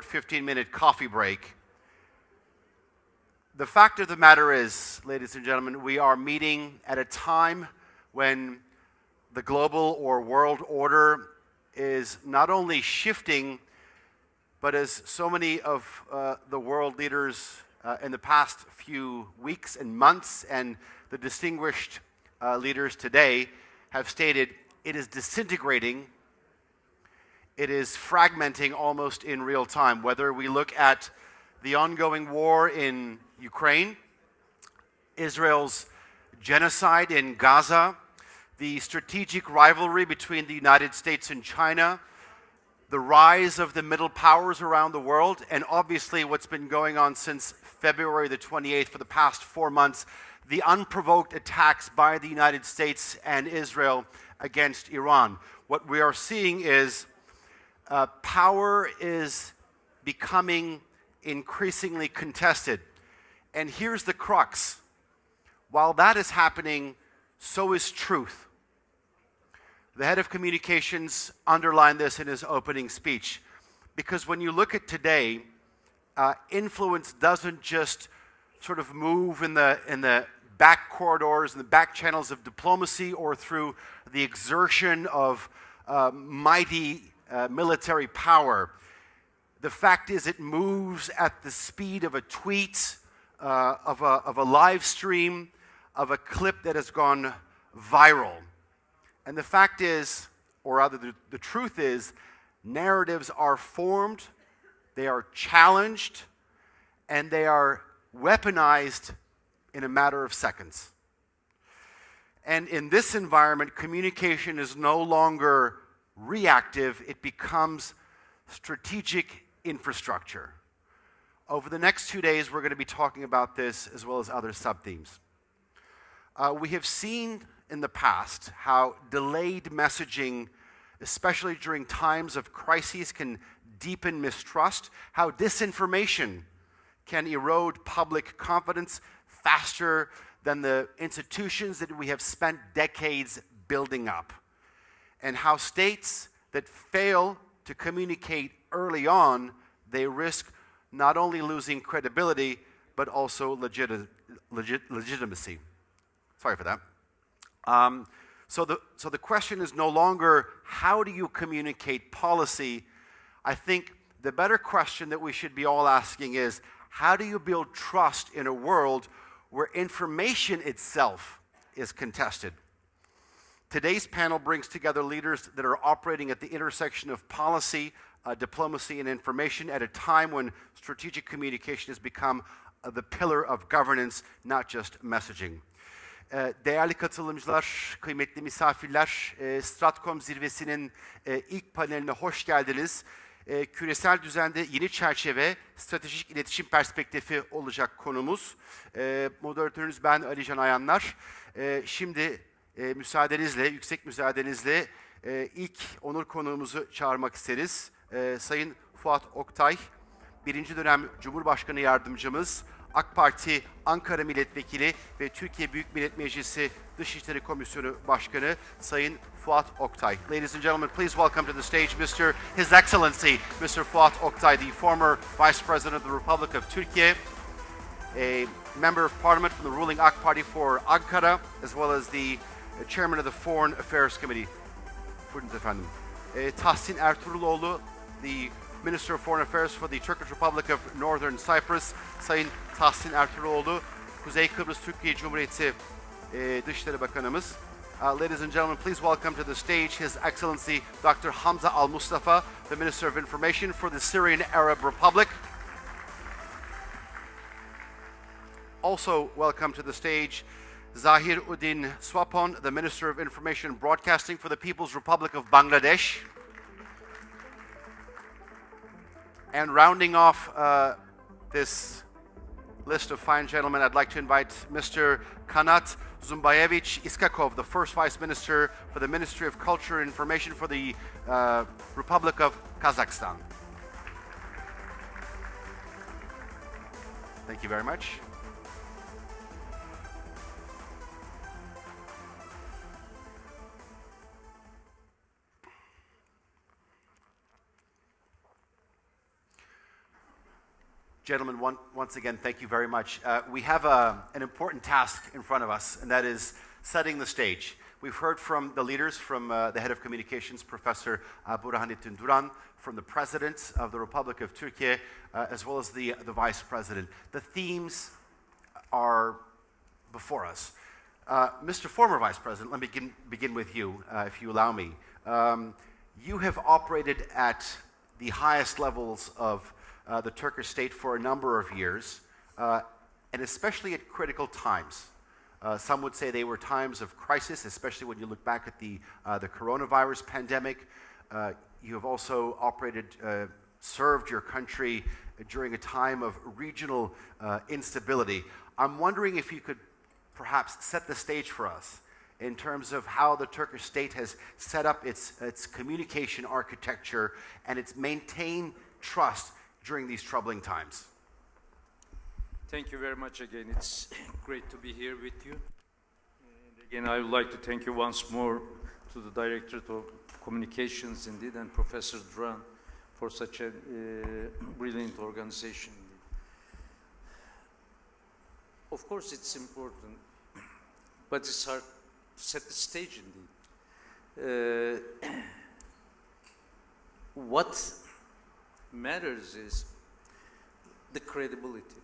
15-minute coffee break. The fact of the matter is, ladies and gentlemen, we are meeting at a time when the global or world order is not only shifting, but as so many of the world leaders in the past few weeks and months and the distinguished leaders today have stated, it is disintegrating. It is fragmenting almost in real time. Whether we look at the ongoing war in Ukraine, Israel's genocide in Gaza, the strategic rivalry between the United States and China, the rise of the middle powers around the world, and obviously what's been going on since February the 28th for the past 4 months, the unprovoked attacks by the United States and Israel against Iran. What we are seeing is power is becoming increasingly contested. And here's the crux. While that is happening, so is truth. The head of communications underlined this in his opening speech. Because when you look at today, influence doesn't just sort of move in the back corridors and the back channels of diplomacy or through the exertion of mighty military power. The fact is, it moves at the speed of a tweet, of a live stream, of a clip that has gone viral. And the fact is, or rather the truth is, narratives are formed, they are challenged, and they are weaponized in a matter of seconds. And in this environment, communication is no longer reactive, it becomes strategic infrastructure. Over the next 2 days, we're going to be talking about this as well as other sub-themes. We have seen in the past how delayed messaging, especially during times of crises, can deepen mistrust, how disinformation can erode public confidence faster than the institutions that we have spent decades building up, and how states that fail to communicate early on, they risk not only losing credibility, but also legitimacy. Sorry for that. So the question is no longer, how do you communicate policy? I think the better question that we should be all asking is, how do you build trust in a world where information itself is contested? Today's panel brings together leaders that are operating at the intersection of policy, diplomacy, and information at a time when strategic communication has become the pillar of governance, not just messaging. Değerli katılımcılar, kıymetli misafirler, Stratcom zirvesinin ilk paneline hoş geldiniz. Küresel düzende yeni çerçeve, stratejik iletişim perspektifi olacak konumuz. Moderatörünüz ben Alican AYANLAR. Şimdi müsaadenizle, yüksek müsaadenizle ilk onur konuğumuzu çağırmak isteriz. Sayın Fuat OKTAY, 1. dönem Cumhurbaşkanı Yardımcımız, AK Parti Ankara Milletvekili ve Türkiye Büyük Millet Meclisi Dışişleri Komisyonu Başkanı Sayın Fuat OKTAY. Ladies and gentlemen, please welcome to the stage His Excellency, Mr. Fuat OKTAY, the former Vice President of the Republic of Turkey, a Member of Parliament from the ruling AK Party for Ankara, as well as the Chairman of the Foreign Affairs Committee. Buyurunuz efendim. Tahsin ERTUÐRULOÐLU, the Minister of Foreign Affairs for the Turkish Republic of Northern Cyprus, Sayın Tahsin ERTUŞRULOÐLU, Kuzey Kıbrıs Türkiye Cumhuriyeti Dışişleri Bakanımız. Ladies and gentlemen, please welcome to the stage His Excellency Dr. Hamzah ALMUSTAFA, the Minister of Information for the Syrian Arab Republic. Also welcome to the stage Zahir Uddin SWAPON, the Minister of Information and Broadcasting for the People's Republic of Bangladesh. And rounding off this list of fine gentlemen, I'd like to invite Mr. Kanat Zhumabayevich ISKAKOV, the first Vice Minister for the Ministry of Culture and Information for the Republic of Kazakhstan. Thank you very much. Gentlemen, once again, thank you very much. We have an important task in front of us, and that is setting the stage. We've heard from the leaders, from the head of communications, Professor Burhanettin Duran, from the President of the Republic of Turkey, as well as the Vice President. The themes are before us. Mr. Former Vice President, let me begin with you, if you allow me. You have operated at the highest levels of the Turkish state for a number of years, and especially at critical times. Some would say they were times of crisis, especially when you look back at the coronavirus pandemic. You have also operated, served your country during a time of regional instability. I'm wondering if you could perhaps set the stage for us in terms of how the Turkish state has set up its communication architecture and its maintained trust during these troubling times. Thank you very much again. It's great to be here with you. And again, I would like to thank you once more to the Directorate of Communications indeed and Professor Duran for such a brilliant organization. Of course, it's important, but it's hard to set the stage indeed. What matters is the credibility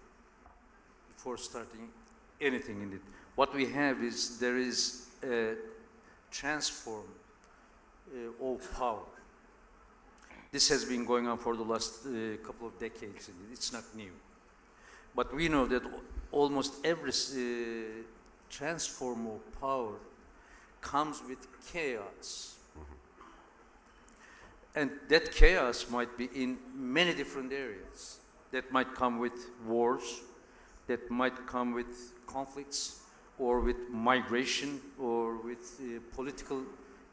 before starting anything in it. What we have is there is a transform of power. This has been going on for the last couple of decades. It's not new. But we know that almost every transform of power comes with chaos. And that chaos might be in many different areas. That might come with wars, that might come with conflicts, or with migration, or with political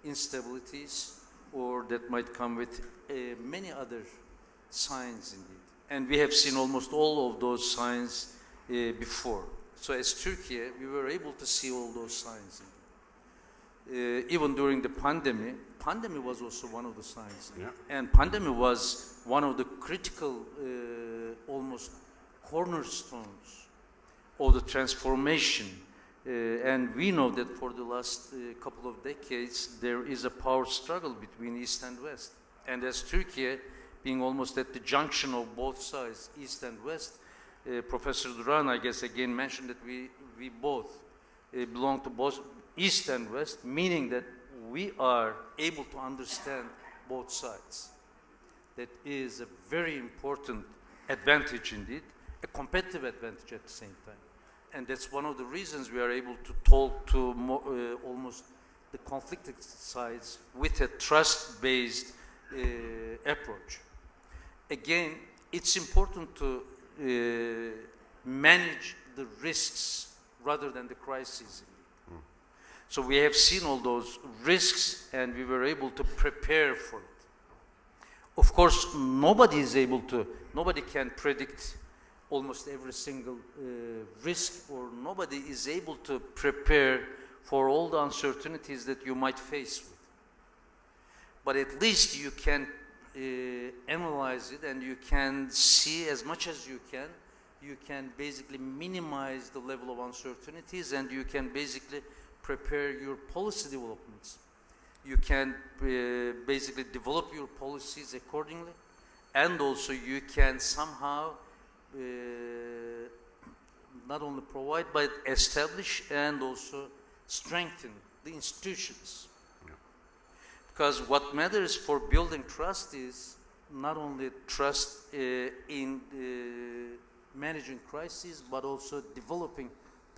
instabilities, or that might come with many other signs indeed. And we have seen almost all of those signs before. So as Turkey, we were able to see all those signs. Even during the pandemic was also one of the signs. Yeah. And pandemic was one of the critical, almost cornerstones of the transformation. And we know that for the last couple of decades, there is a power struggle between East and West. And as Turkey, being almost at the junction of both sides, East and West, Professor Duran, I guess, again mentioned that we both belong to both East and West, meaning that we are able to understand both sides. That is a very important advantage indeed, a competitive advantage at the same time. And that's one of the reasons we are able to talk to almost the conflicted sides with a trust-based approach. Again, it's important to manage the risks rather than the crises. So we have seen all those risks and we were able to prepare for it. Of course, nobody can predict almost every single risk, or nobody is able to prepare for all the uncertainties that you might face with. But at least you can analyze it and you can see as much as you can basically minimize the level of uncertainties, and you can basically prepare your policy developments. You can basically develop your policies accordingly, and also you can somehow not only provide but establish and also strengthen the institutions. Yeah. Because what matters for building trust is not only trust in managing crises, but also developing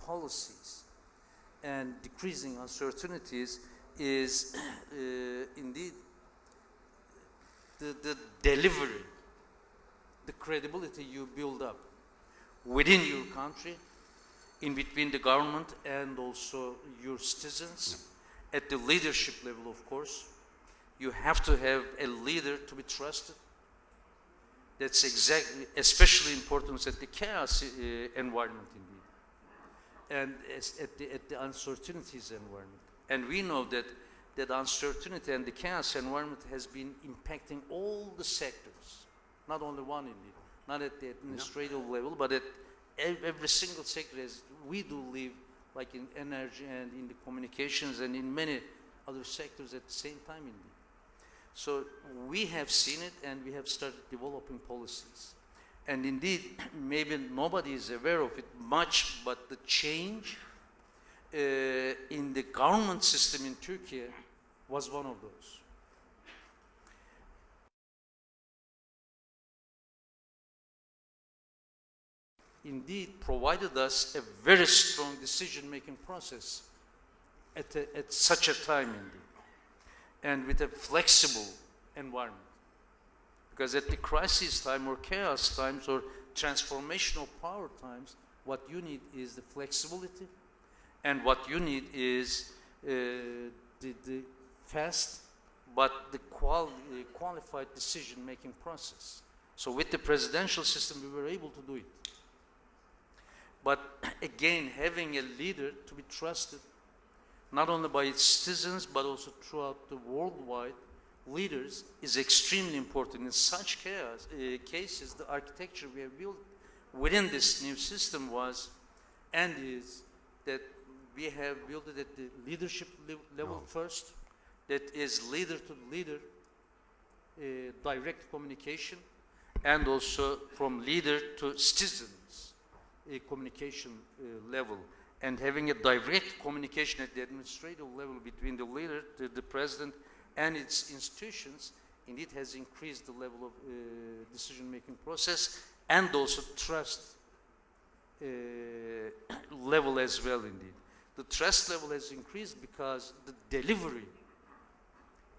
policies. And decreasing uncertainties is indeed the delivery, the credibility you build up within your country, in between the government and also your citizens. Yeah. At the leadership level, of course, you have to have a leader to be trusted. That's exactly, especially important at the chaos environment indeed. And at the uncertainties environment. And we know that uncertainty and the chaos environment has been impacting all the sectors, not only one indeed, not at the administrative level, but at every single sector, as we do live, like in energy and in the communications and in many other sectors at the same time indeed. So we have seen it and we have started developing policies. And indeed, maybe nobody is aware of it much, but the change in the government system in Turkey was one of those. Indeed provided us a very strong decision-making process at such a time indeed, and with a flexible environment. Because at the crisis time or chaos times or transformational power times, what you need is the flexibility, and what you need is the fast but the qualified decision-making process. So with the presidential system, we were able to do it. But again, having a leader to be trusted, not only by its citizens, but also throughout the worldwide leaders, is extremely important. In such cases, the architecture we have built within this new system was, and is, that we have built it at the leadership level first, that is leader to leader, direct communication, and also from leader to citizens, communication level, and having a direct communication at the administrative level between the leader, the president, and its institutions, indeed has increased the level of decision-making process, and also trust level as well indeed. The trust level has increased because the delivery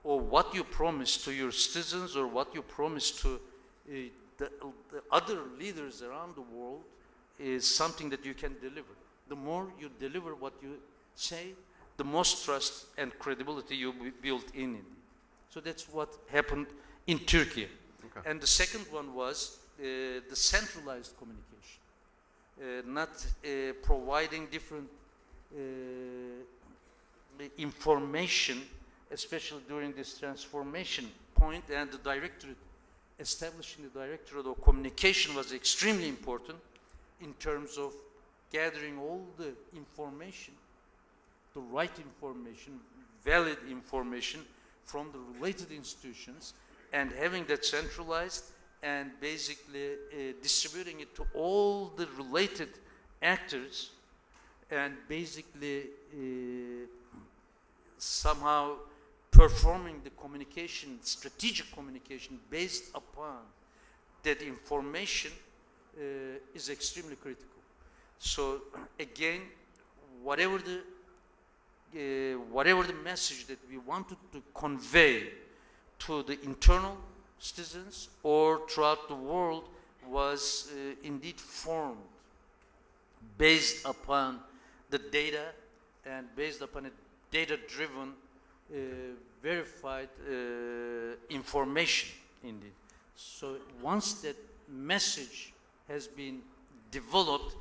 or what you promise to your citizens or what you promise to the other leaders around the world is something that you can deliver. The more you deliver what you say, the most trust and credibility you build in it. So that's what happened in Turkey. Okay. And the second one was the centralized communication, not providing different information, especially during this transformation point, and the directorate, establishing the directorate of communication was extremely important in terms of gathering all the information, the right information, valid information from the related institutions, and having that centralized and basically distributing it to all the related actors, and basically somehow performing the communication, strategic communication based upon that information is extremely critical. So again, whatever the message that we wanted to convey to the internal citizens or throughout the world was indeed formed based upon the data and based upon a data-driven, verified information indeed. So once that message has been developed,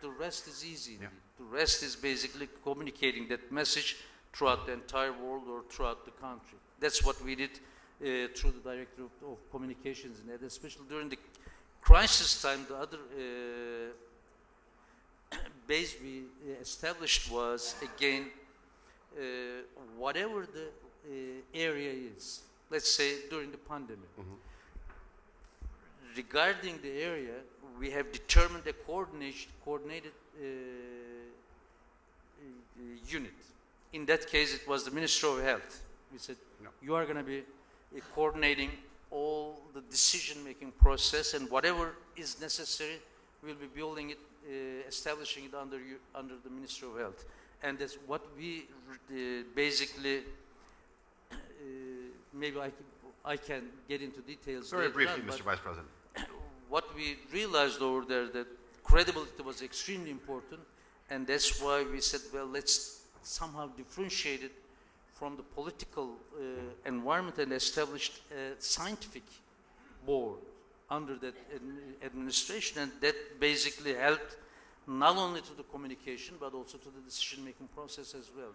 the rest is easy. Yeah. The rest is basically communicating that message throughout the entire world or throughout the country. That's what we did through the Director of Communications, and especially during the crisis time. The other base we established was, again, whatever the area is, let's say during the pandemic. Mm-hmm. Regarding the area, we have determined a coordinated unit. In that case, it was the Ministry of Health. We said, no, you are going to be coordinating all the decision-making process, and whatever is necessary, we'll be building it, establishing it under the Ministry of Health. And that's what we basically, maybe I can get into details. Very briefly, Mr. Vice President. What we realized over there, that credibility was extremely important, and that's why we said, well, let's somehow differentiate it from the political environment and established a scientific board under that administration, and that basically helped not only to the communication but also to the decision-making process as well.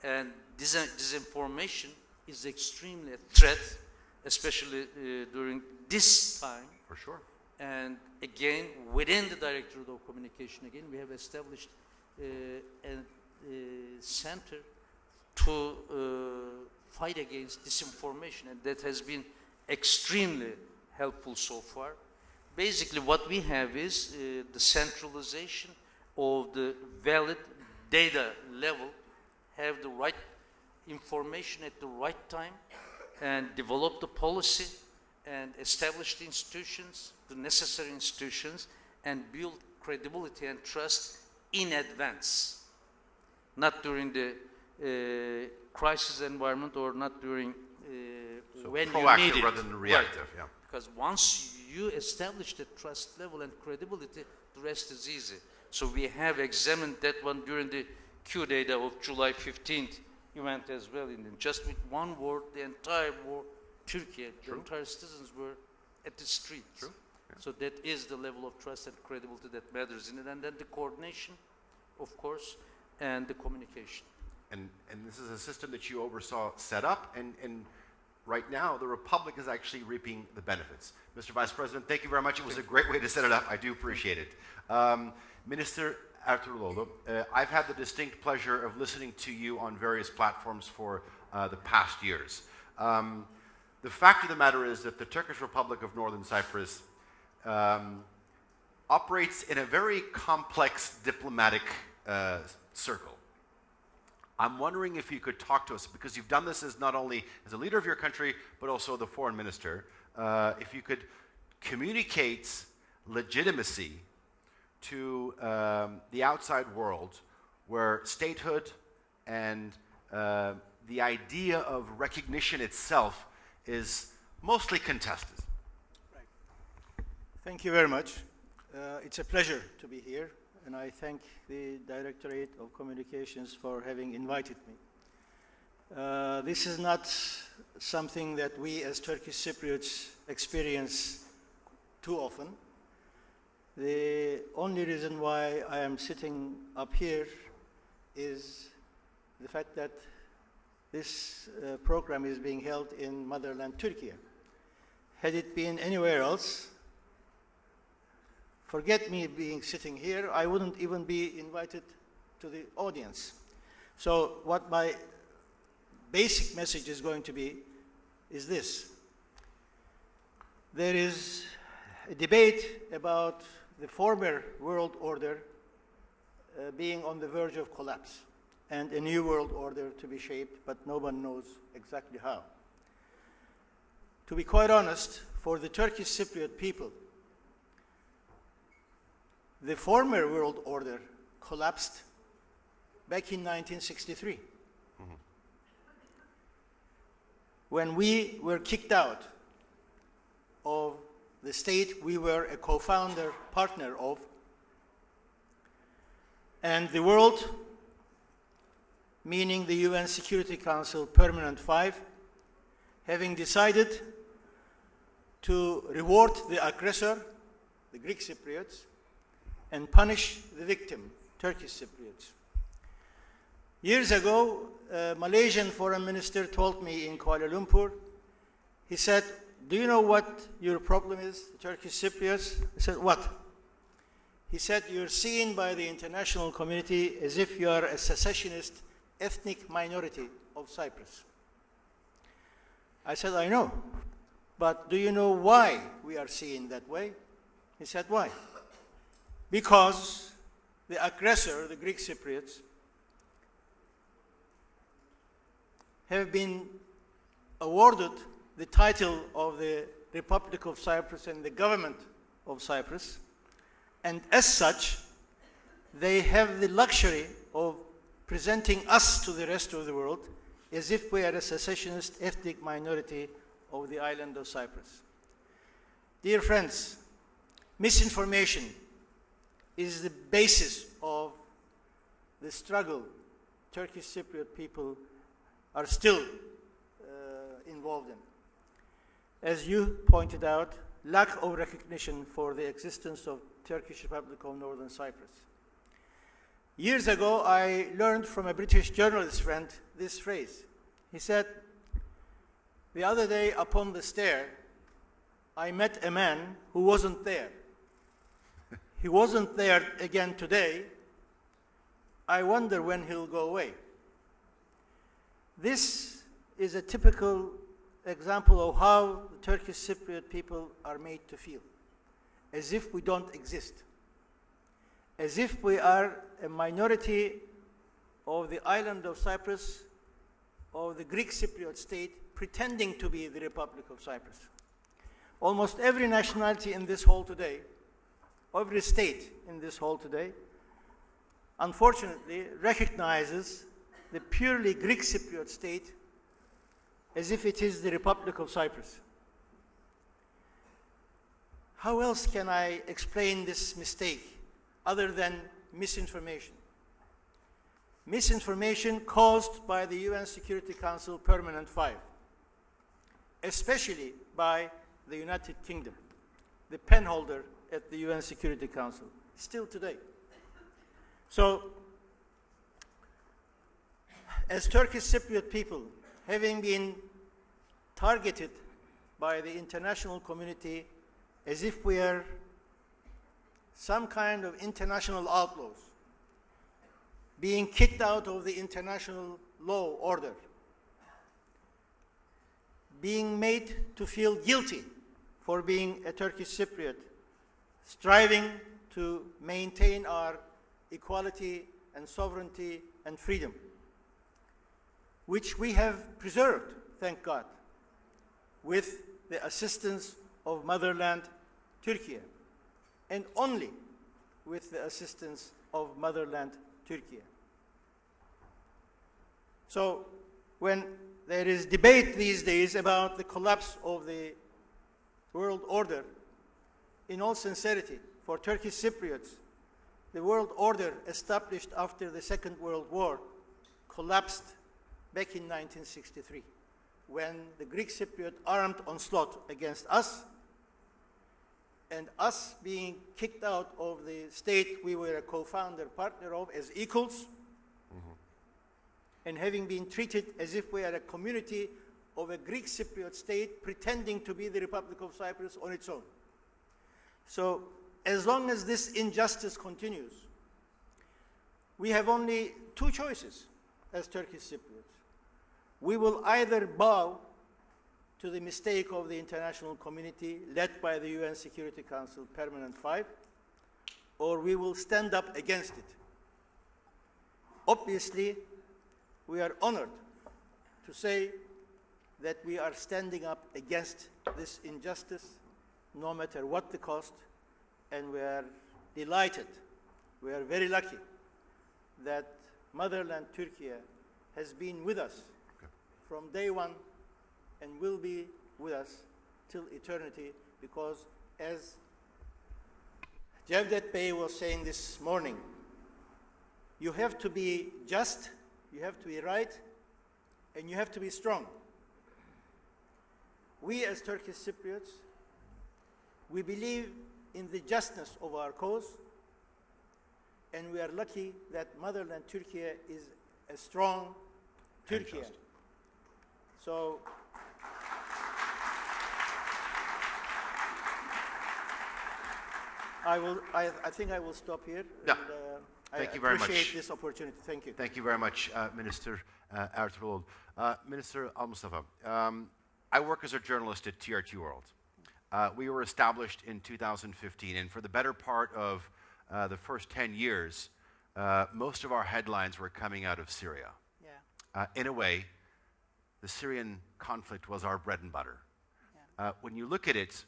And disinformation is extremely a threat, especially during this time. For sure. And again, within the Directorate of Communication, again, we have established a center to fight against disinformation, and that has been extremely helpful so far. Basically, what we have is the centralization of the valid data level, have the right information at the right time, and develop the policy, and establish the institutions, the necessary institutions, and build credibility and trust in advance, not during the crisis environment or not during So when you proactive need it. rather than reactive, Right. yeah. Because once you establish the trust level and credibility, the rest is easy. So we have examined that one during the Q data of July 15th event as well. And just with one word, the entire war, Turkey, the entire citizens were at the streets. True. Yeah. So that is the level of trust and credibility that matters in it. And then the coordination, of course, and the communication. And this is a system that you oversaw set up, and right now the Republic is actually reaping the benefits. Mr. Vice President, thank you very much. It was a great way to set it up. I do appreciate it. Minister ERTUÐRULOÐLU, I've had the distinct pleasure of listening to you on various platforms for the past years. The fact of the matter is that the Turkish Republic of Northern Cyprus operates in a very complex diplomatic circle. I'm wondering if you could talk to us, because you've done this as not only as a leader of your country, but also the foreign minister, if you could communicate legitimacy to the outside world, where statehood and the idea of recognition itself is mostly contested. Right. Thank you very much. It's a pleasure to be here, and I thank the Directorate of Communications for having invited me. This is not something that we as Turkish Cypriots experience too often. The only reason why I am sitting up here is the fact that this program is being held in motherland Turkey. Had it been anywhere else, forget me being sitting here, I wouldn't even be invited to the audience. So what my basic message is going to be is this. There is a debate about the former world order being on the verge of collapse and a new world order to be shaped, but no one knows exactly how. To be quite honest, for the Turkish Cypriot people, the former world order collapsed back in 1963. Mm-hmm. When we were kicked out of the state we were a co-founder partner of, and the world, meaning the UN Security Council Permanent 5, having decided to reward the aggressor, the Greek Cypriots, and punish the victim, Turkish Cypriots. Years ago, a Malaysian foreign minister told me in Kuala Lumpur, he said, "Do you know what your problem is, Turkish Cypriots?" I said, "What?" He said, "You're seen by the international community as if you are a secessionist ethnic minority of Cyprus." I said, "I know, but do you know why we are seen that way?" He said, "Why?" "Because the aggressor, the Greek Cypriots, have been awarded the title of the Republic of Cyprus and the government of Cyprus, and as such, they have the luxury of presenting us to the rest of the world as if we are a secessionist ethnic minority of the island of Cyprus." Dear friends, misinformation is the basis of the struggle Turkish Cypriot people are still involved in. As you pointed out, lack of recognition for the existence of Turkish Republic of Northern Cyprus. Years ago, I learned from a British journalist friend this phrase. He said, "The other day upon the stair, I met a man who wasn't there. He wasn't there again today. I wonder when he'll go away. This is a typical example of how the Turkish Cypriot people are made to feel, as if we don't exist, as if we are a minority of the island of Cyprus, of the Greek Cypriot state, pretending to be the Republic of Cyprus. Almost every nationality in this hall today, every state in this hall today, unfortunately recognizes the purely Greek Cypriot state as if it is the Republic of Cyprus. How else can I explain this mistake other than misinformation? Misinformation caused by the UN Security Council Permanent 5, especially by the United Kingdom, the penholder at the UN Security Council, still today. So, as Turkish Cypriot people, having been targeted by the international community as if we are some kind of international outlaws, being kicked out of the international law order, being made to feel guilty for being a Turkish Cypriot, striving to maintain our equality and sovereignty and freedom, which we have preserved, thank God, with the assistance of motherland Turkey, and only with the assistance of motherland Turkey. So when there is debate these days about the collapse of the world order, in all sincerity, for Turkish Cypriots, the world order established after the Second World War collapsed back in 1963, when the Greek Cypriot armed onslaught against us, and us being kicked out of the state we were a co-founder partner of as equals, and having been treated as if we are a community of a Greek Cypriot state pretending to be the Republic of Cyprus on its own. So as long as this injustice continues, we have only two choices as Turkish Cypriots. We will either bow to the mistake of the international community led by the UN Security Council Permanent 5, or we will stand up against it. Obviously, we are honored to say that we are standing up against this injustice, no matter what the cost, and we are delighted, we are very lucky that motherland Turkey has been with us from day one and will be with us till eternity, because as Cevdet Bey was saying this morning, you have to be just, you have to be right, and you have to be strong. We as Turkish Cypriots, we believe in the justness of our cause, and we are lucky that motherland Turkey is a strong Turkey. So I think I will stop here. Yeah. And, Thank you I very much. appreciate this opportunity. Thank you. Thank you very much, Minister ERTUÐRULOÐLU. Minister ALMUSTAFA, I work as a journalist at TRT World. We were established in 2015, and for the better part of the first 10 years, most of our headlines were coming out of Syria. Yeah. In a way, the Syrian conflict was our bread and butter. Yeah. When you look at it,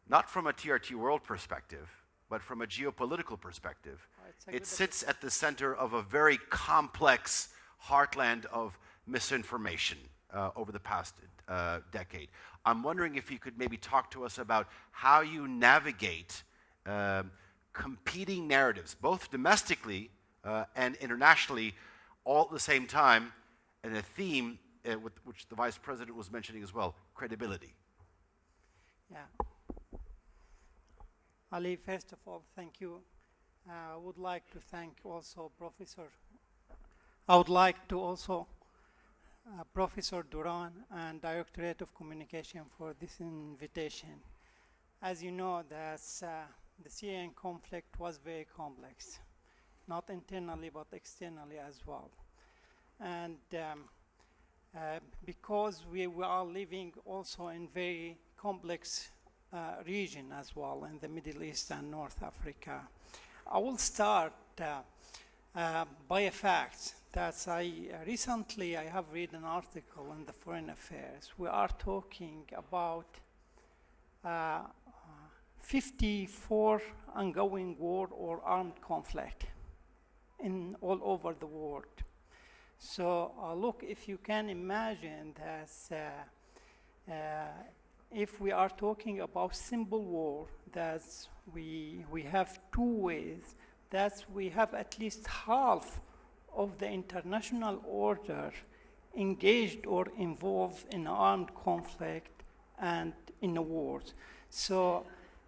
not from a TRT World perspective, but from a geopolitical perspective, it sits at the center of a very complex heartland of misinformation over the past decade. I'm wondering if you could maybe talk to us about how you navigate competing narratives, both domestically and internationally, all at the same time, and a theme which the Vice President was mentioning as well, credibility. Yeah. Ali, first of all, thank you. I would like to thank also Professor. I would like to also Professor Duran and Directorate of Communication for this invitation. As you know, the Syrian conflict was very complex, not internally but externally as well. And because we are living also in very complex region as well in the Middle East and North Africa, I will start by a fact that recently I have read an article in the Foreign Affairs. We are talking about 54 ongoing war or armed conflict in all over the world. So look, if you can imagine that if we are talking about simple war, that we have two ways, that we have at least half of the international order engaged or involved in armed conflict and in wars. So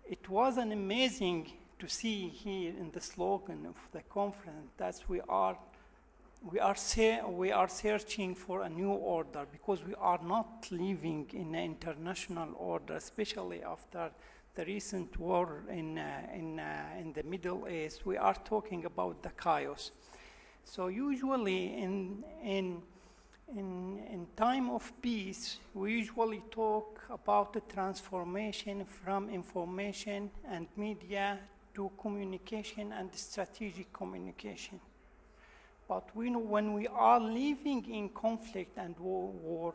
it was an amazing to see here in the slogan of the conference that we are searching for a new order, because we are not living in an international order, especially after the recent war in the Middle East. We are talking about the chaos. So usually in time of peace, we usually talk about the transformation from information and media to communication and strategic communication. But we know when we are living in conflict and war,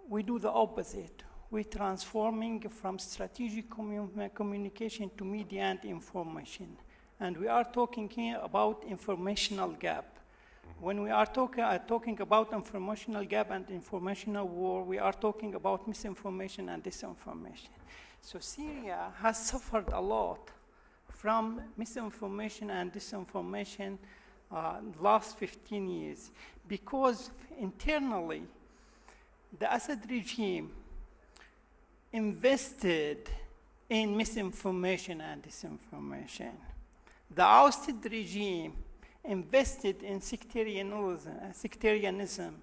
we do the opposite. We're transforming from strategic communication to media and information. And we are talking here about informational gap. When we are talking about informational gap and informational war, we are talking about misinformation and disinformation. So Syria has suffered a lot from misinformation and disinformation last 15 years, because internally the Assad regime invested in misinformation and disinformation. The ousted regime invested in sectarianism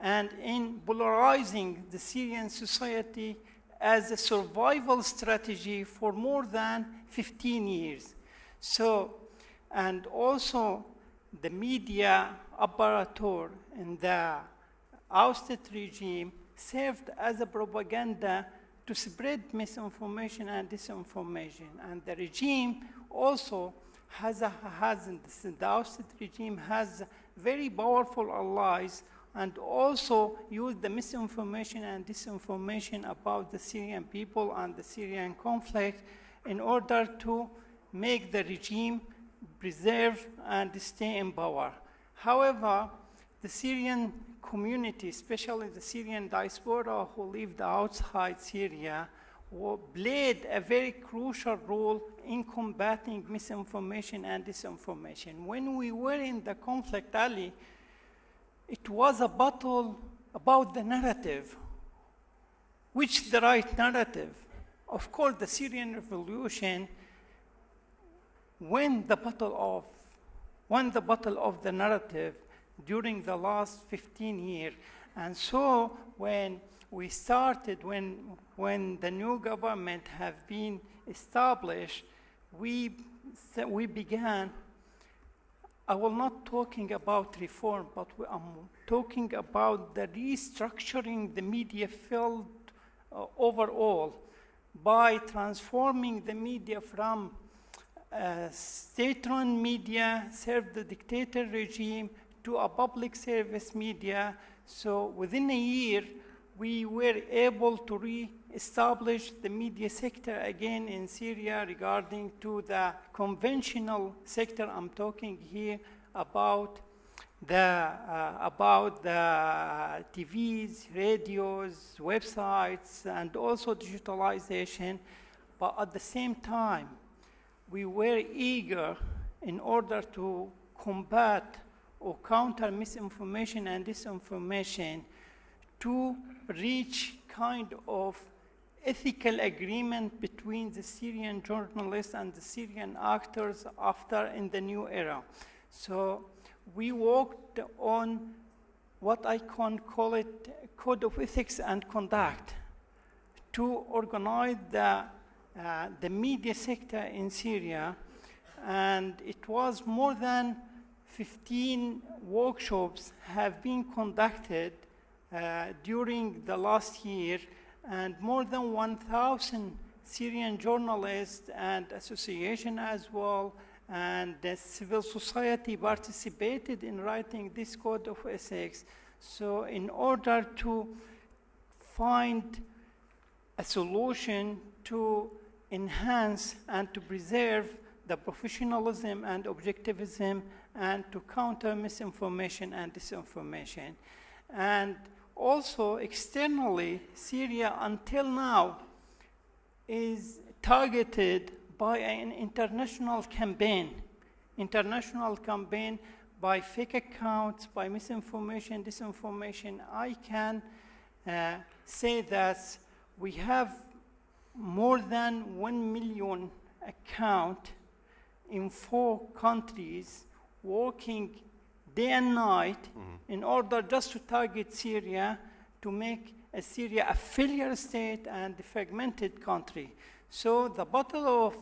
and in polarizing the Syrian society as a survival strategy for more than 15 years. So, and also the media apparatus in the ousted regime served as a propaganda to spread misinformation and disinformation. And the regime also the ousted regime has very powerful allies, and also use the misinformation and disinformation about the Syrian people and the Syrian conflict in order to make the regime preserve and stay in power. However, the Syrian community, especially the Syrian diaspora who lived outside Syria, played a very crucial role in combating misinformation and disinformation. When we were in the conflict alley, it was a battle about the narrative. Which the right narrative? Of course, the Syrian revolution won the battle of the narrative during the last 15 years. And so when we started, when the new government have been established, we began, I will not talking about reform, but I'm talking about the restructuring the media field overall by transforming the media from state-run media, serve the dictator regime, to a public service media. So within a year, we were able to re-establish the media sector again in Syria regarding to the conventional sector. I'm talking here about the TVs, radios, websites, and also digitalization. But at the same time, we were eager in order to combat or counter misinformation and disinformation to reach kind of ethical agreement between the Syrian journalists and the Syrian actors after in the new era. So we worked on what I can call it code of ethics and conduct to organize the media sector in Syria. And it was more than 15 workshops have been conducted during the last year, and more than 1,000 Syrian journalists and associations as well, and the civil society participated in writing this code of ethics. So in order to find a solution to enhance and to preserve the professionalism and objectivism and to counter misinformation and disinformation. And also externally, Syria until now is targeted by an international campaign by fake accounts, by misinformation, disinformation. I can say that we have more than 1 million accounts in 4 countries working day and night in order just to target Syria, to make Syria a failure state and a fragmented country. So the battle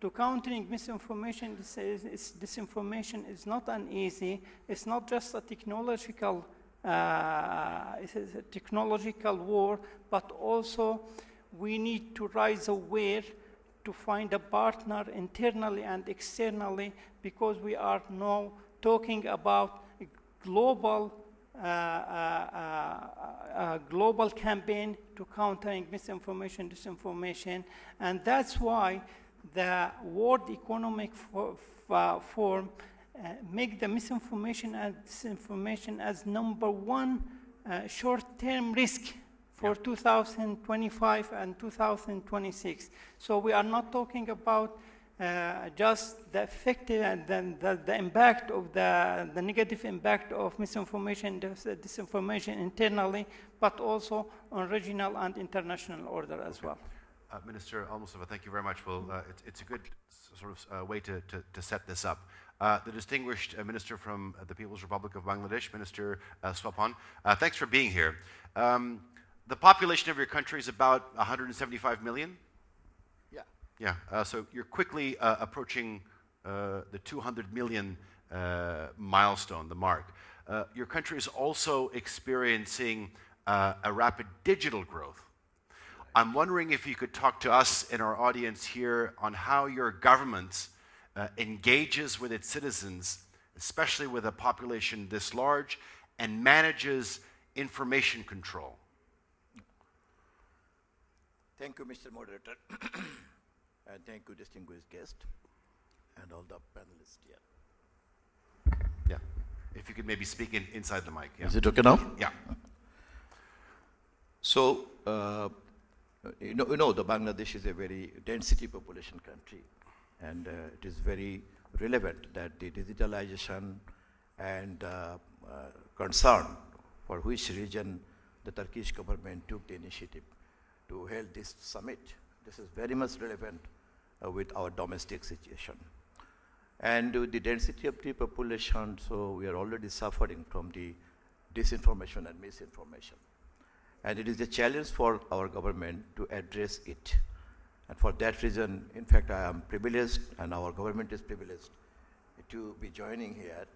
to countering misinformation, disinformation is not uneasy. It's not just a technological, it is a technological war, but also we need to rise aware to find a partner internally and externally, because we are now talking about a global global campaign to countering misinformation, disinformation, and that's why the World Economic Forum make the misinformation and disinformation as #1 short-term risk for 2025 and 2026. So we are not talking about just the effective and then the impact of the negative impact of misinformation, disinformation internally, but also on regional and international order as well. Minister ALMUSTAFA, thank you very much. Well, it's a good sort of way to set this up. The distinguished minister from the People's Republic of Bangladesh, Minister SWAPON, thanks for being here. The population of your country is about 175 million? Yeah. Yeah, so you're quickly approaching the 200 million milestone, the mark. Your country is also experiencing a rapid digital growth. I'm wondering if you could talk to us and our audience here on how your government engages with its citizens, especially with a population this large, and manages information control. Thank you, Mr. Moderator. And thank you, distinguished guest, and all the panelists here. Yeah, if you could maybe speak inside the mic. Yeah. Is it okay now? Yeah. So, you know, the Bangladesh is a very density population country, and it is very relevant that the digitalization and concern for which region the Turkish government took the initiative to hold this summit. This is very much relevant with our domestic situation. And with the density of the population, so we are already suffering from the disinformation and misinformation. And it is a challenge for our government to address it. And for that reason, in fact, I am privileged, and our government is privileged to be joining here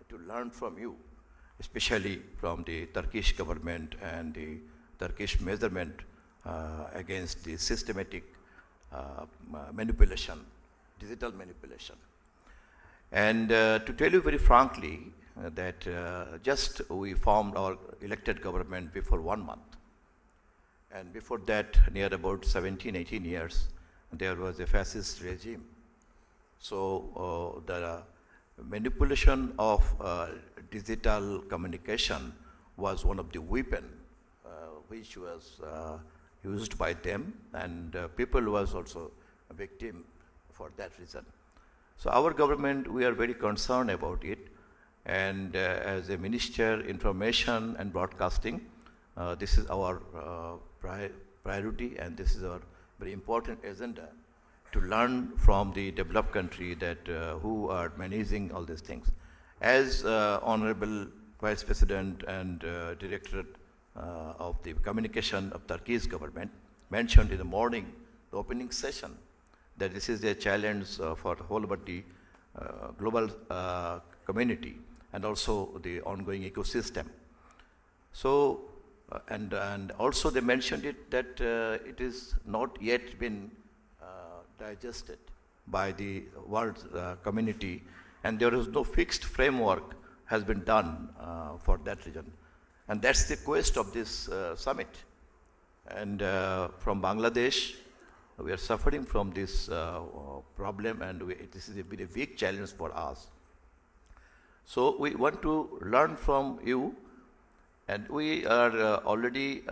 to learn from you, especially from the Turkish government and the Turkish measurement against the systematic manipulation, digital manipulation. And to tell you very frankly that just we formed our elected government before 1 month. And before that, near about 17, 18 years, there was a fascist regime. So the manipulation of digital communication was one of the weapons which was used by them, and people was also a victim for that reason. So our government, we are very concerned about it, and as a Minister, Information and Broadcasting, this is our priority, and this is our very important agenda to learn from the developed country that who are managing all these things. As Honorable Vice President and Director of the Communication of Turkish government, mentioned in the morning, the opening session, that this is a challenge for the whole of the global community and also the ongoing ecosystem. So, and also they mentioned it that it is not yet been digested by the world community, and there is no fixed framework has been done for that region. And that's the quest of this summit. And from Bangladesh, we are suffering from this problem, and this is a big challenge for us. So we want to learn from you, and we are already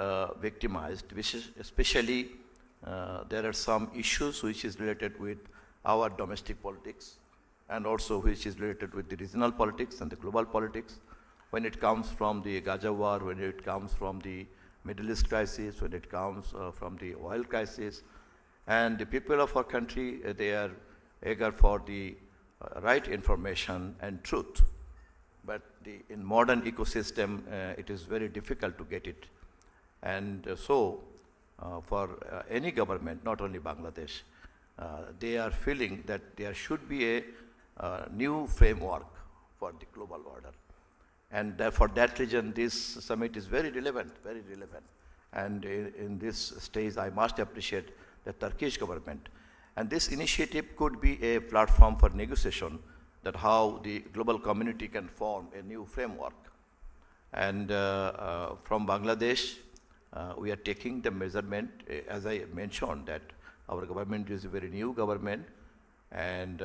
victimized, especially there are some issues which is related with our domestic politics, and also which is related with the regional politics and the global politics. When it comes from the Gaza war, when it comes from the Middle East crisis, when it comes from the oil crisis, and the people of our country, they are eager for the right information and truth. But in modern ecosystem, it is very difficult to get it. And so, for any government, not only Bangladesh, they are feeling that there should be a new framework for the global order. And for that reason, this summit is very relevant, very relevant. And in this stage, I must appreciate the Turkish government. And this initiative could be a platform for negotiation, that how the global community can form a new framework. And from Bangladesh, we are taking the measurement, as I mentioned, that our government is a very new government, and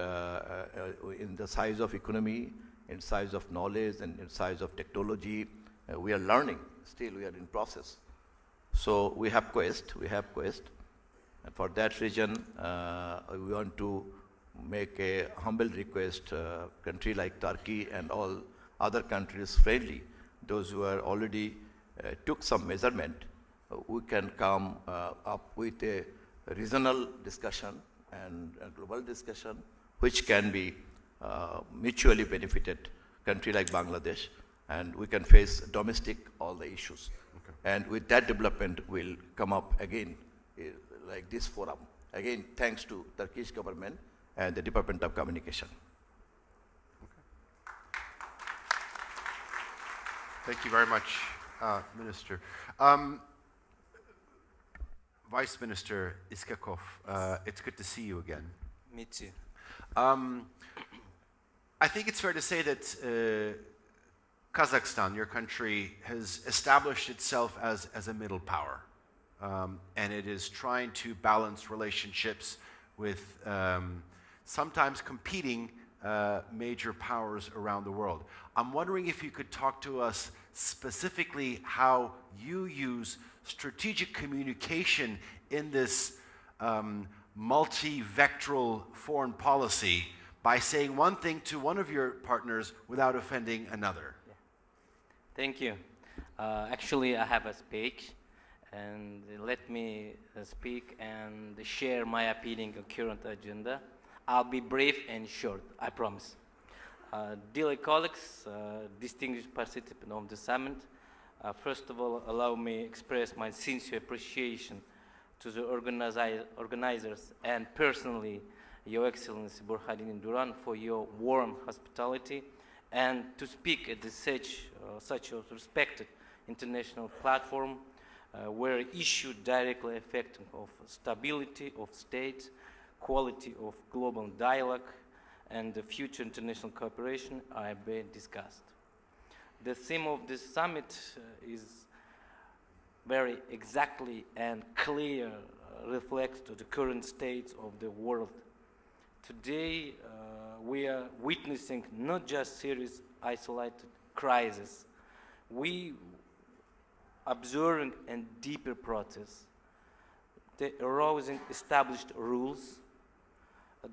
in the size of economy, in size of knowledge, and in size of technology, we are learning. Still, we are in process. So we have quest, and for that reason, we want to make a humble request, country like Turkey and all other countries friendly, those who are already took some measurement, we can come up with a regional discussion and a global discussion, which can be mutually benefited country like Bangladesh, and we can face domestic all the issues. Okay. And with that development, we'll come up again like this forum. Again, thanks to Turkish government and the Department of Communication. Okay. Thank you very much, Minister. Vice Minister ISKAKOV, it's good to see you again. Me too. I think it's fair to say that Kazakhstan, your country, has established itself as a middle power. And it is trying to balance relationships with sometimes competing major powers around the world. I'm wondering if you could talk to us specifically how you use strategic communication in this multi-vectoral foreign policy by saying one thing to one of your partners without offending another. Yeah. Thank you. Actually, I have a speech, and let me speak and share my opinion on current agenda. I'll be brief and short, I promise. Dear colleagues, distinguished participants of the summit, first of all, allow me to express my sincere appreciation to the organizers and personally Your Excellency Burhanuddin Duran for your warm hospitality, and to speak at such a respected international platform where issues directly affecting of stability of states, quality of global dialogue, and the future international cooperation are being discussed. The theme of this summit is very exactly and clear reflects to the current state of the world. Today, we are witnessing not just serious isolated crisis. We observing a deeper process. The eroding established rules,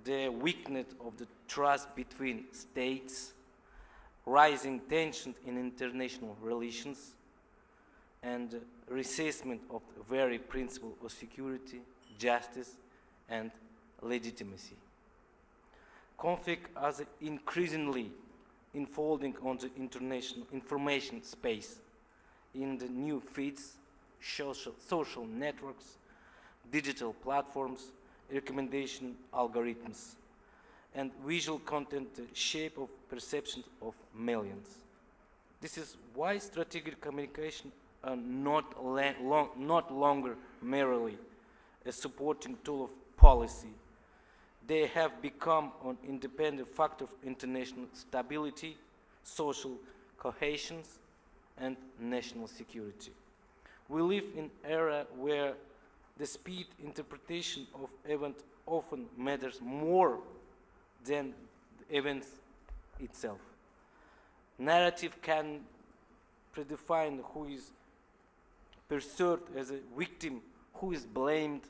the weakness of the trust between states, rising tension in international relations, and reassessment of the very principle of security, justice, and legitimacy. Conflict has increasingly unfolding on the international information space in the new feeds, social networks, digital platforms, recommendation algorithms, and visual content the shape of perception of millions. This is why strategic communication are not longer merely a supporting tool of policy. They have become an independent factor of international stability, social cohesion, and national security. We live in an era where the speed interpretation of events often matters more than the events itself. Narrative can predefine who is perceived as a victim, who is blamed,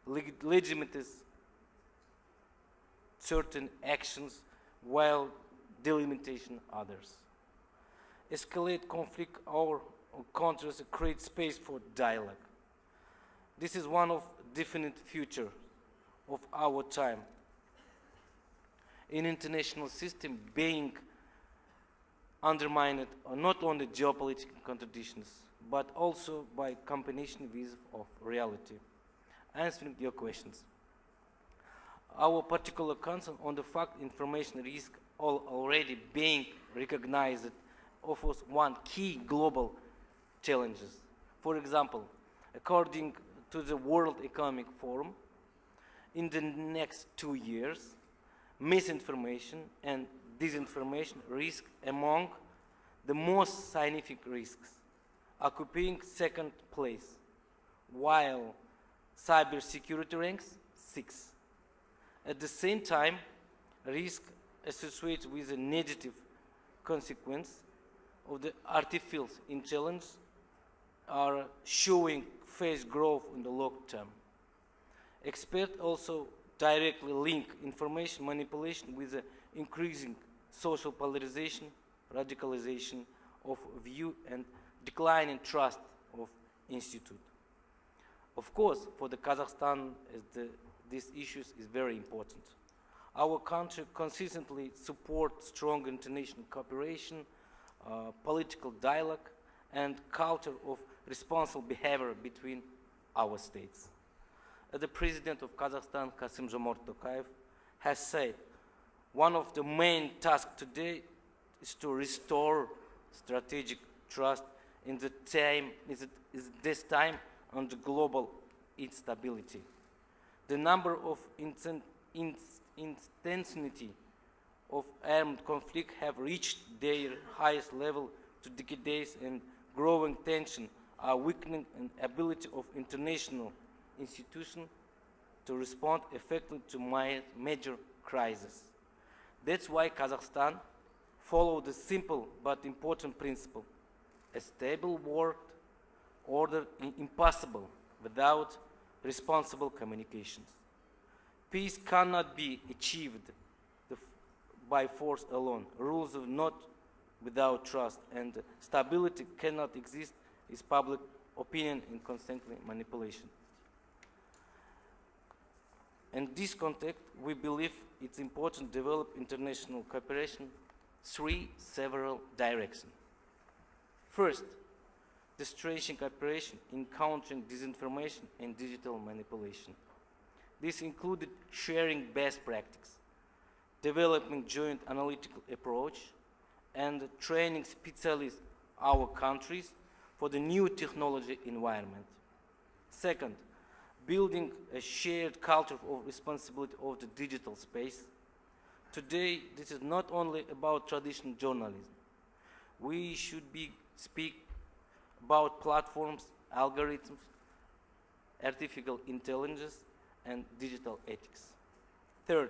legitimize certain actions while delimitation others. Escalate conflict or contrast create space for dialogue. This is one of definite future of our time. In international system being undermined not only geopolitical contradictions, but also by combination with of reality. Answering your questions. Our particular concern on the fact information risk already being recognized offers one key global challenges. For example, according to the World Economic Forum, in the next 2 years, misinformation and disinformation risk among the most significant risks, occupying second place, while cybersecurity ranks 6. At the same time, risk associated with a negative consequence of the artificial intelligence are showing fast growth in the long term. Experts also directly link information manipulation with the increasing social polarization, radicalization of view, and declining trust of institute. Of course, for the Kazakhstan, these issues is very important. Our country consistently supports strong international cooperation, political dialogue, and culture of responsible behavior between our states. The President of Kazakhstan, Kassym-Jomart Tokayev, has said one of the main tasks today is to restore strategic trust in the time, this time on the global instability. The number of intensity of armed conflict have reached their highest level to decades, and growing tension are weakening the ability of international institutions to respond effectively to major crises. That's why Kazakhstan followed the simple but important principle: a stable world order is impossible without responsible communications. Peace cannot be achieved by force alone. Rules are not without trust, and stability cannot exist with public opinion and constantly manipulation. In this context, we believe it's important to develop international cooperation through several directions. First, the strengthening cooperation in countering disinformation and digital manipulation. This included sharing best practice, developing joint analytical approach, and training specialists our countries for the new technology environment. Second, building a shared culture of responsibility of the digital space. Today, this is not only about traditional journalism. We should speak about platforms, algorithms, artificial intelligence, and digital ethics. Third,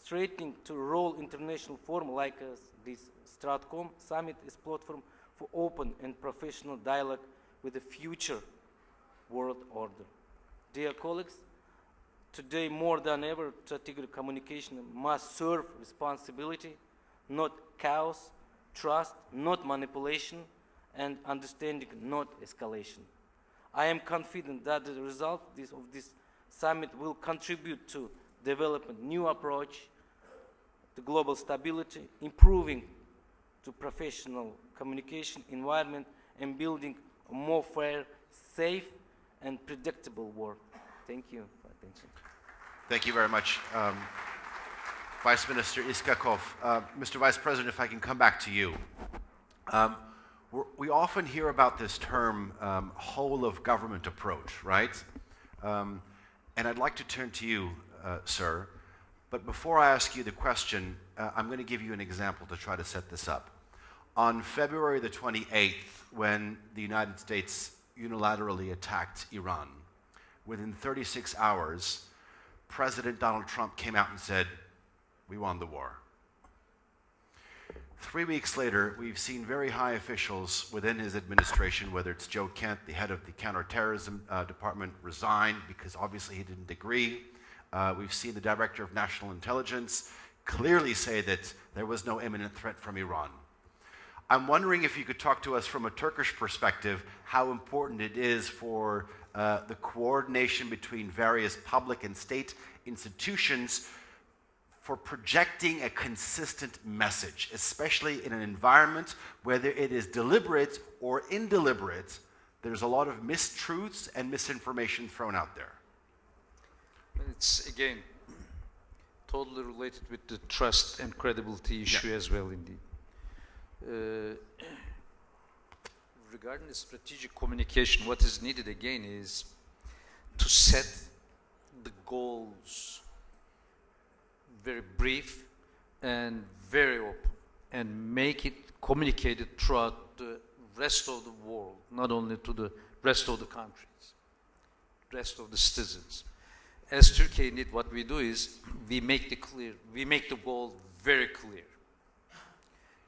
strengthening to role international forum like this Stratcom Summit is platform for open and professional dialogue with the future world order. Dear colleagues, today more than ever, strategic communication must serve responsibility, not chaos, trust, not manipulation, and understanding, not escalation. I am confident that the result of this summit will contribute to developing new approach to global stability, improving to professional communication environment, and building a more fair, safe, and predictable world. Thank you for attention. Thank you very much. Vice Minister ISKAKOV. Mr. Vice President, if I can come back to you. We often hear about this term, whole of government approach, right? And I'd like to turn to you, sir. But before I ask you the question, I'm going to give you an example to try to set this up. On February the 28th, when the United States unilaterally attacked Iran, within 36 hours, President Donald Trump came out and said, "We won the war." 3 weeks later, we've seen very high officials within his administration, whether it's Joe Kent, the head of the counterterrorism department, resign because obviously he didn't agree. We've seen the director of national intelligence clearly say that there was no imminent threat from Iran. I'm wondering if you could talk to us from a Turkish perspective how important it is for the coordination between various public and state institutions for projecting a consistent message, especially in an environment, whether it is deliberate or indeliberate, there's a lot of mistruths and misinformation thrown out there. It's, again, totally related with the trust and credibility issue as well, indeed. Regarding the strategic communication, what is needed, again, is to set the goals very brief and very open, and make it communicated throughout the rest of the world, not only to the rest of the countries, rest of the citizens. As Turkey, indeed, what we do is we make the goal very clear.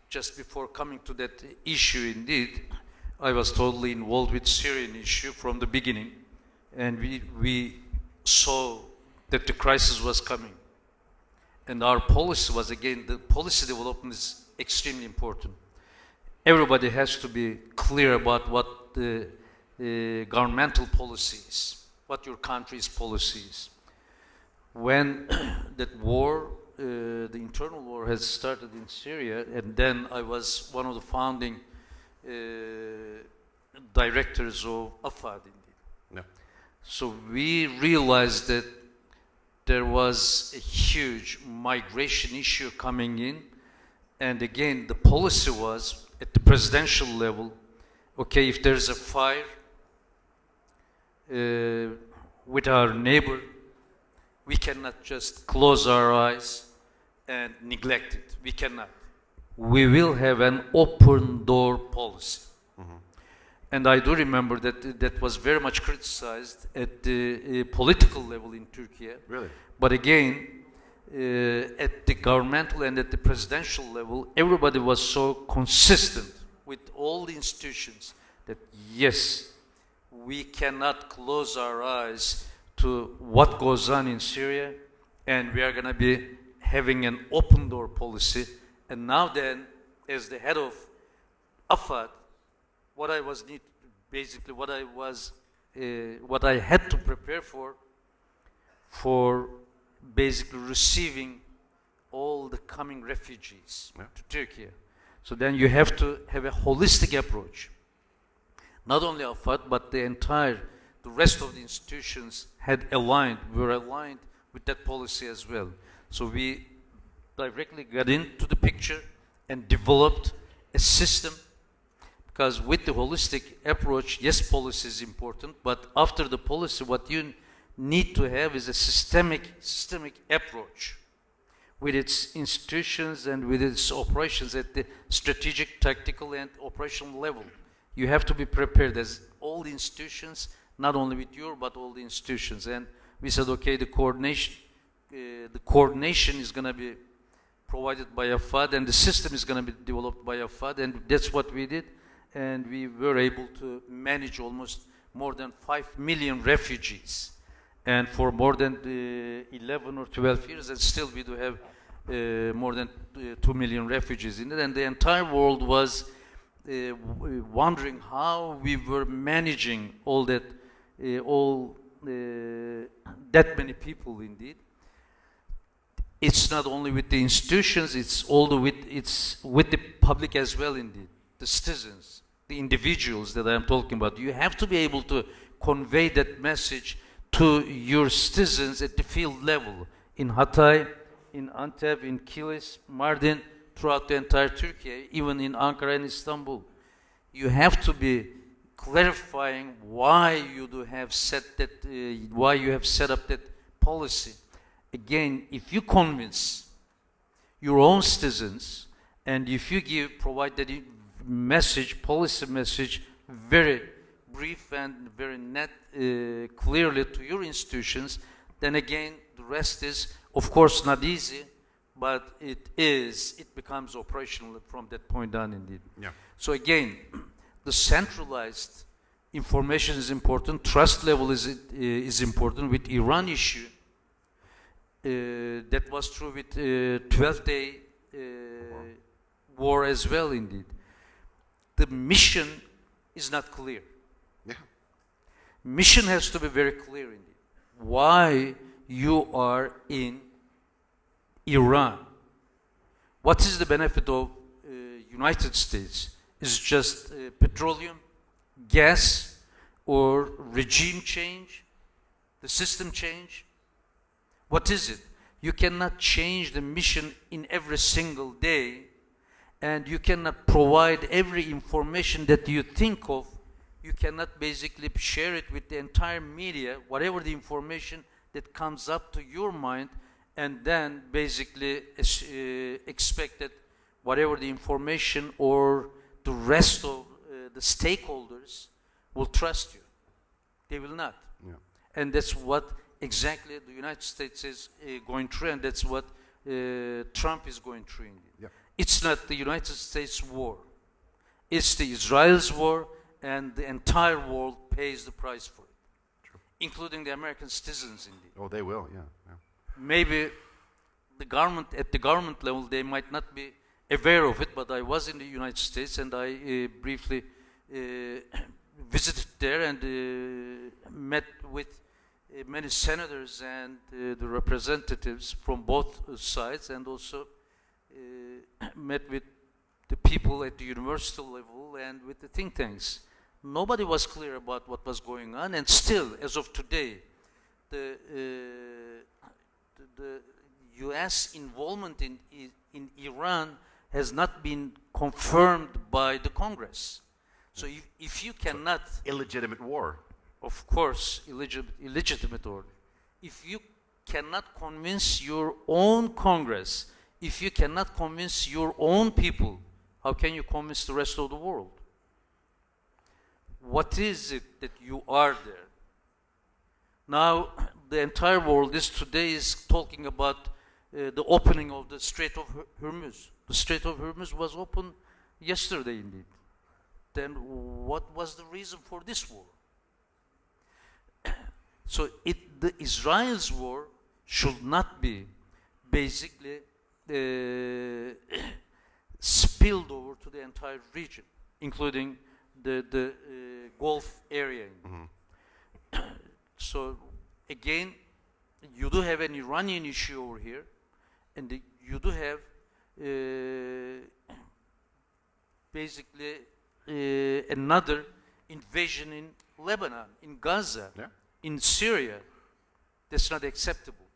Just before coming to that issue, indeed, I was totally involved with Syrian issue from the beginning, and we saw that the crisis was coming. And our policy was, again, the policy development is extremely important. Everybody has to be clear about what the governmental policy is, what your country's policy is. When that war, the internal war has started in Syria, and then I was one of the founding directors of AFAD, indeed. No. So we realized that there was a huge migration issue coming in, and again, the policy was, at the presidential level, okay, if there's a fire with our neighbor, we cannot just close our eyes and neglect it. We cannot. We will have an open door policy. Mm-hmm. And I do remember that that was very much criticized at the political level in Turkey. Really? But again, at the governmental and at the presidential level, everybody was so consistent with all the institutions that yes, we cannot close our eyes to what goes on in Syria, and we are going to be having an open door policy. And now then, as the head of AFAD, what I was what I had to prepare for basically receiving all the coming refugees to Turkey. So then you have to have a holistic approach. Not only AFAD, but the rest of the institutions were aligned with that policy as well. So we directly got into the picture and developed a system, because with the holistic approach, yes, policy is important, but after the policy, what you need to have is a systemic approach with its institutions and with its operations at the strategic, tactical, and operational level. You have to be prepared as all the institutions, not only with you, but all the institutions. And we said, okay, the coordination is going to be provided by AFAD, and the system is going to be developed by AFAD, and that's what we did. And we were able to manage almost more than 5 million refugees. And for more than 11 or 12 years, and still we do have more than 2 million refugees in it. And the entire world was wondering how we were managing all that many people, indeed. it's not only with the institutions, it's with the public as well, indeed, the citizens, the individuals that I'm talking about. You have to be able to convey that message to your citizens at the field level, in Hatay, in Antep, in Kilis, Mardin, throughout the entire Turkey, even in Ankara and Istanbul. You have to be clarifying why you have set up that policy. Again, if you convince your own citizens, and if you provide that message, policy message, very brief and very net, clearly to your institutions, then again, the rest is, of course, not easy, but it becomes operational from that point on, indeed. Yeah. So again, the centralized information is important, trust level is important. With Iran issue, that was true with 12-day war as well, indeed. The mission is not clear. Yeah. Mission has to be very clear, indeed. Why you are in Iran? What is the benefit of United States? Is just petroleum, gas, or regime change, the system change? What is it? You cannot change the mission in every single day, and you cannot provide every information that you think of. You cannot basically share it with the entire media, whatever the information that comes up to your mind, and then basically expect that whatever the information or the rest of the stakeholders will trust you. They will not. Yeah. And that's what exactly the United States is going through, and that's what Trump is going through. Yeah. It's not the United States war. It's the Israel's war, and the entire world pays the price for it, True. including the American citizens, indeed. Oh, they will, yeah. Maybe the government, at the government level, they might not be aware of it, but I was in the United States, and I briefly visited there and met with many senators and the representatives from both sides, and also met with the people at the university level and with the think tanks. Nobody was clear about what was going on, and still, as of today, the U.S. involvement in Iran has not been confirmed by the Congress. So if you cannot... Illegitimate war. Of course, illegitimate order. If you cannot convince your own Congress, if you cannot convince your own people, how can you convince the rest of the world? What is it that you are there? Now, the entire world today is talking about the opening of the Strait of Hormuz. The Strait of Hormuz was opened yesterday, indeed. Then what was the reason for this war? So the Israel's war should not be basically spilled over to the entire region, including the Gulf area. Mm-hmm. So again, you do have an Iranian issue over here, and you do have basically another invasion in Lebanon, in Gaza, Yeah. in Syria. That's not acceptable.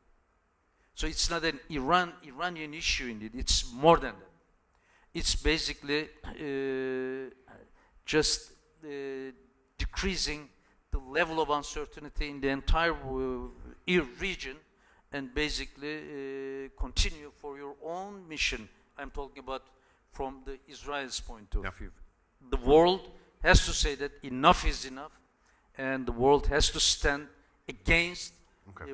So it's not an Iranian issue indeed. It's more than that. It's basically just decreasing the level of uncertainty in the entire region, and basically continue for your own mission. I'm talking about from the Israel's point of view. The world has to say that enough is enough, and the world has to stand against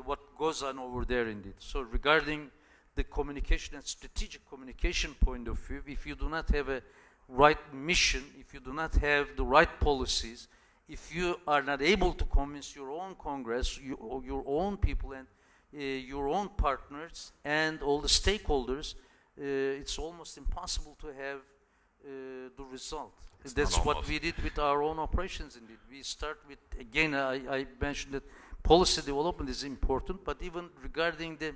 what goes on over there indeed. So regarding the communication and strategic communication point of view, if you do not have a right mission, if you do not have the right policies, if you are not able to convince your own Congress, your own people, and your own partners, and all the stakeholders, it's almost impossible to have the result. That's what we did with our own operations indeed. We start with, again, I mentioned that policy development is important, but even regarding the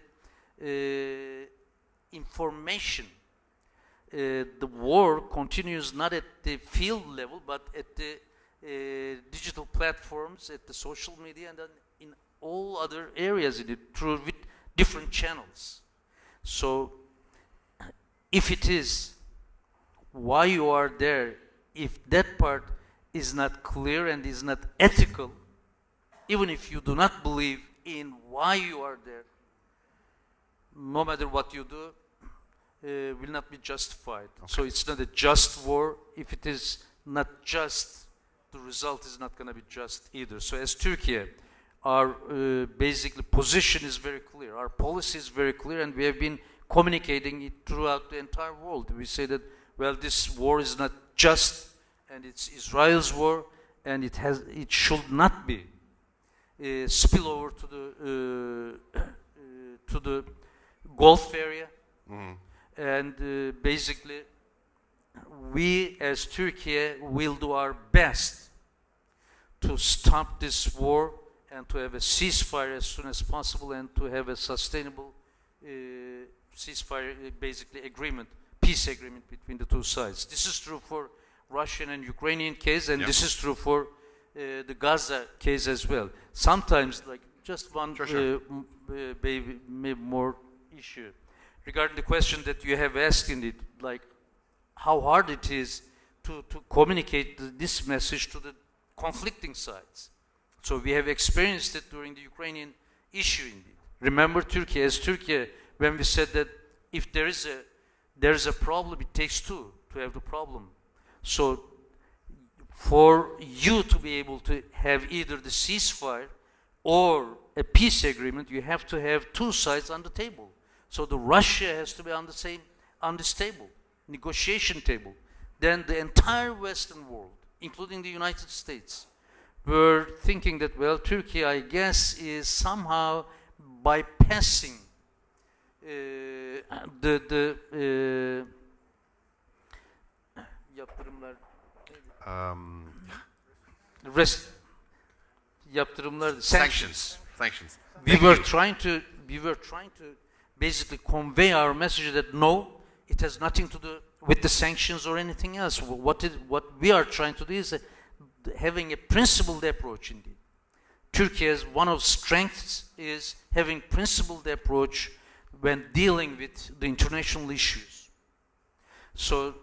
information. The war continues not at the field level, but at the digital platforms, at the social media, and then in all other areas in it, through with different channels. So, if it is why you are there, if that part is not clear and is not ethical, even if you do not believe in why you are there, no matter what you do, will not be justified. Okay. So it's not a just war. If it is not just, the result is not going to be just either. So as Turkey, our basically position is very clear. Our policy is very clear, and we have been communicating it throughout the entire world. We say that, well, this war is not just, and it's Israel's war, and it should not be spill over to the Gulf area. Mm-hmm. And basically, we as Turkey will do our best to stop this war and to have a ceasefire as soon as possible, and to have a sustainable ceasefire, basically agreement, peace agreement between the two sides. This is true for Russian and Ukrainian case, and this is true for the Gaza case as well. Sometimes, like just one maybe more issue regarding the question that you have asked in it, like how hard it is to communicate this message to the conflicting sides. So we have experienced it during the Ukrainian issue indeed. Remember Turkey, as Turkey, when we said that if there is a problem, it takes two to have the problem. So for you to be able to have either the ceasefire or a peace agreement, you have to have two sides on the table. So the Russia has to be on this table, negotiation table. Then the entire Western world, including the United States, were thinking that, well, Turkey, I guess, is somehow bypassing yaptırımlar, sanctions. We were trying to basically convey our message that no, it has nothing to do with the sanctions or anything else. What we are trying to do is having a principled approach indeed. Turkey's one of strengths is having principled approach when dealing with the international issues. So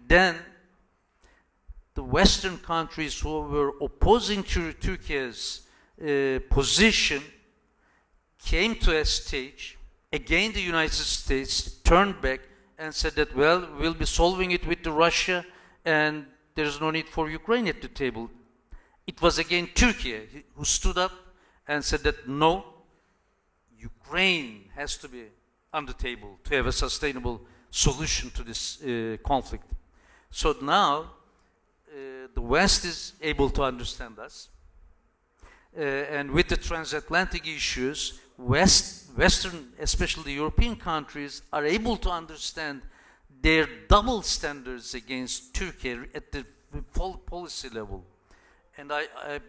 then the Western countries who were opposing to Turkey's position came to a stage, again the United States turned back and said that, well, we'll be solving it with the Russia and there's no need for Ukraine at the table. It was again Turkey who stood up and said that no, Ukraine has to be on the table to have a sustainable solution to this conflict. So now the West is able to understand us. And with the transatlantic issues, Western, especially the European countries, are able to understand their double standards against Turkey at the policy level. And I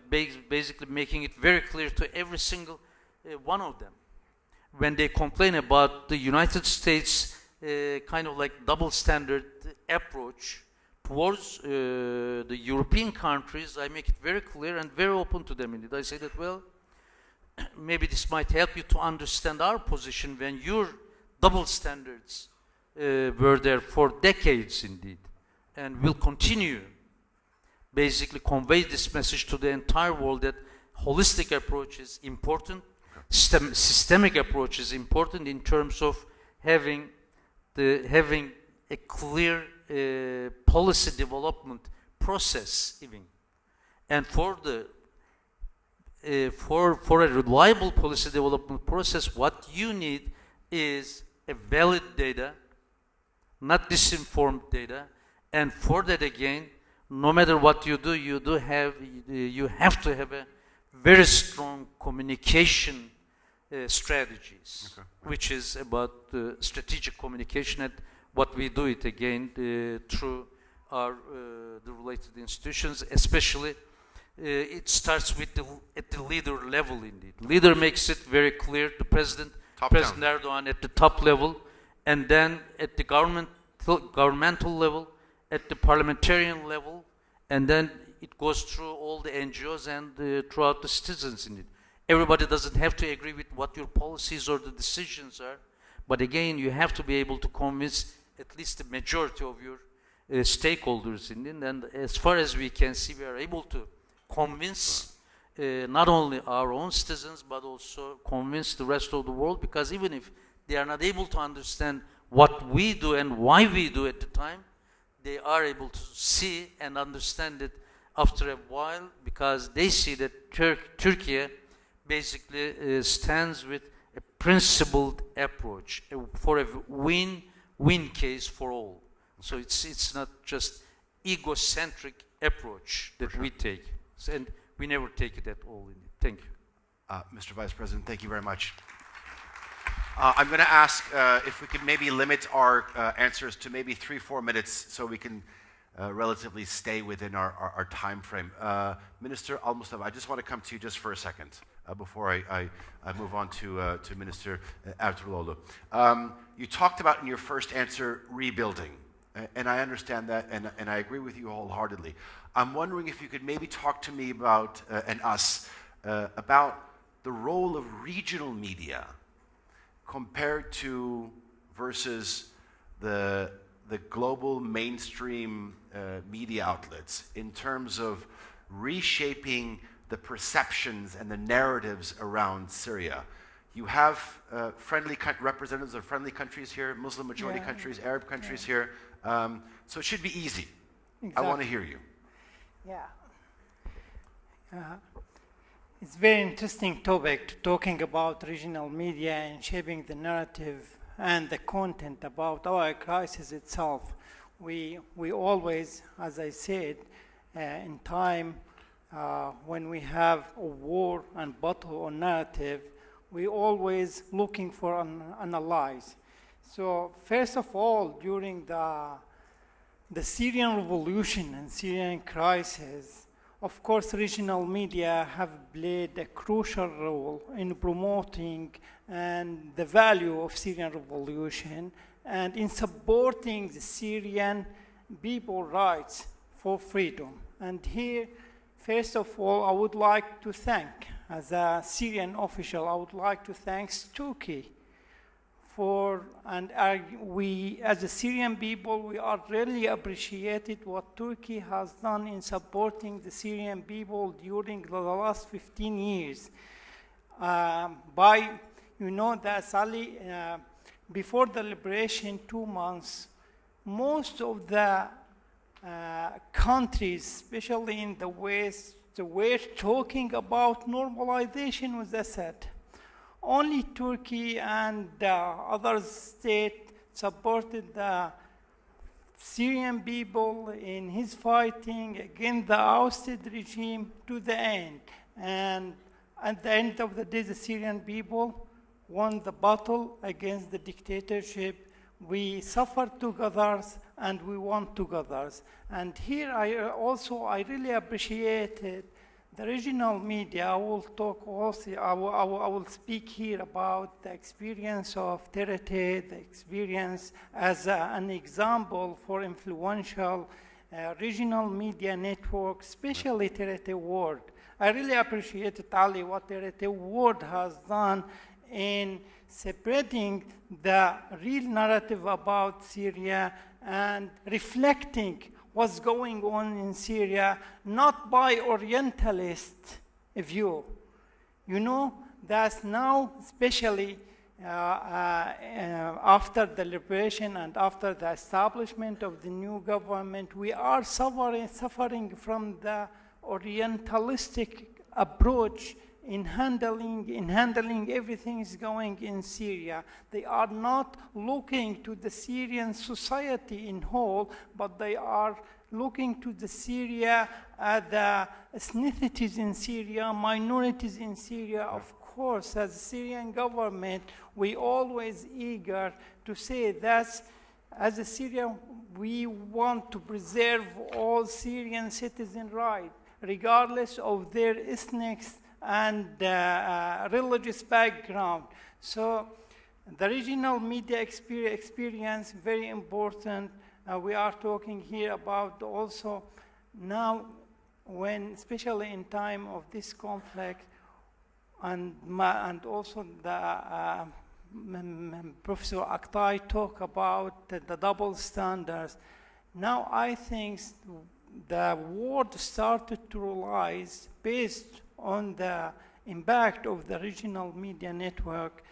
basically making it very clear to every single one of them. When they complain about the United States kind of like double standard approach towards the European countries, I make it very clear and very open to them indeed. I say that, well, maybe this might help you to understand our position when your double standards were there for decades indeed, and will continue basically convey this message to the entire world that holistic approach is important, systemic approach is important in terms of having a clear policy development process even. And for a reliable policy development process, what you need is a valid data, not disinformed data. And for that again, no matter what you do, you have to have a very strong communication strategies, which is about strategic communication, and what we do it again through our the related institutions, especially it starts with at the leader level indeed. Leader makes it very clear, the President Erdogan at the top level, and then at the governmental level, at the parliamentarian level, and then it goes through all the NGOs and throughout the citizens in it. Everybody doesn't have to agree with what your policies or the decisions are, but again, you have to be able to convince at least the majority of your stakeholders in it. And as far as we can see, we are able to convince not only our own citizens, but also convince the rest of the world, because even if they are not able to understand what we do and why we do at the time, they are able to see and understand it after a while, because they see that Turkey basically stands with a principled approach for a win-win case for all. So it's not just egocentric approach that we take, and we never take it at all in it. Thank you. Mr. Vice President, thank you very much. I'm going to ask if we could maybe limit our answers to maybe 3-4 minutes so we can relatively stay within our time frame. Minister ALMUSTAFA, I just want to come to you just for a second before I move on to Minister ERTUÐRULOÐLU. You talked about in your first answer rebuilding, and I understand that, and I agree with you wholeheartedly. I'm wondering if you could maybe talk to me about, and us, about the role of regional media compared to versus the global mainstream media outlets in terms of reshaping the perceptions and the narratives around Syria. You have representatives of friendly countries here, Muslim majority countries, Arab countries here, so it should be easy. Exactly. I want to hear you. Yeah. It's very interesting topic, talking about regional media and shaping the narrative and the content about our crisis itself. We always, as I said, in time when we have a war and battle or narrative, we always looking for an allies. So first of all, during the Syrian revolution and Syrian crisis, of course, regional media have played a crucial role in promoting and the value of Syrian revolution and in supporting the Syrian people's rights for freedom. And here, first of all, I would like to thank, as a Syrian official, I would like to thank Turkey we, as a Syrian people, we are really appreciated what Turkey has done in supporting the Syrian people during the last 15 years. You know that Sally, before the liberation, 2 months, most of the countries, especially in the West, were talking about normalization with Assad. Only Turkey and other states supported the Syrian people in his fighting against the ousted regime to the end. And at the end of the day, the Syrian people won the battle against the dictatorship. We suffered together and we won together. And here I really appreciated the regional media. I will talk also, I will speak here about the experience of TRT, the experience as an example for influential regional media network, especially TRT World. I really appreciate, Ali, what TRT World has done in spreading the real narrative about Syria and reflecting what's going on in Syria, not by Orientalist view. You know, that's now, especially after the liberation and after the establishment of the new government, we are suffering from the Orientalistic approach in handling everything is going in Syria. They are not looking to the Syrian society in whole, but they are looking to the Syria, the ethnicities in Syria, minorities in Syria. Of course, as the Syrian government, we always eager to say that as a Syrian, we want to preserve all Syrian citizen rights, regardless of their ethnic and religious background. So The regional media experience, very important. We are talking here about also now, when, especially in time of this conflict, and also the Professor OKTAY talk about the double standards. Now I think the world started to realize, based on the impact of the regional media network,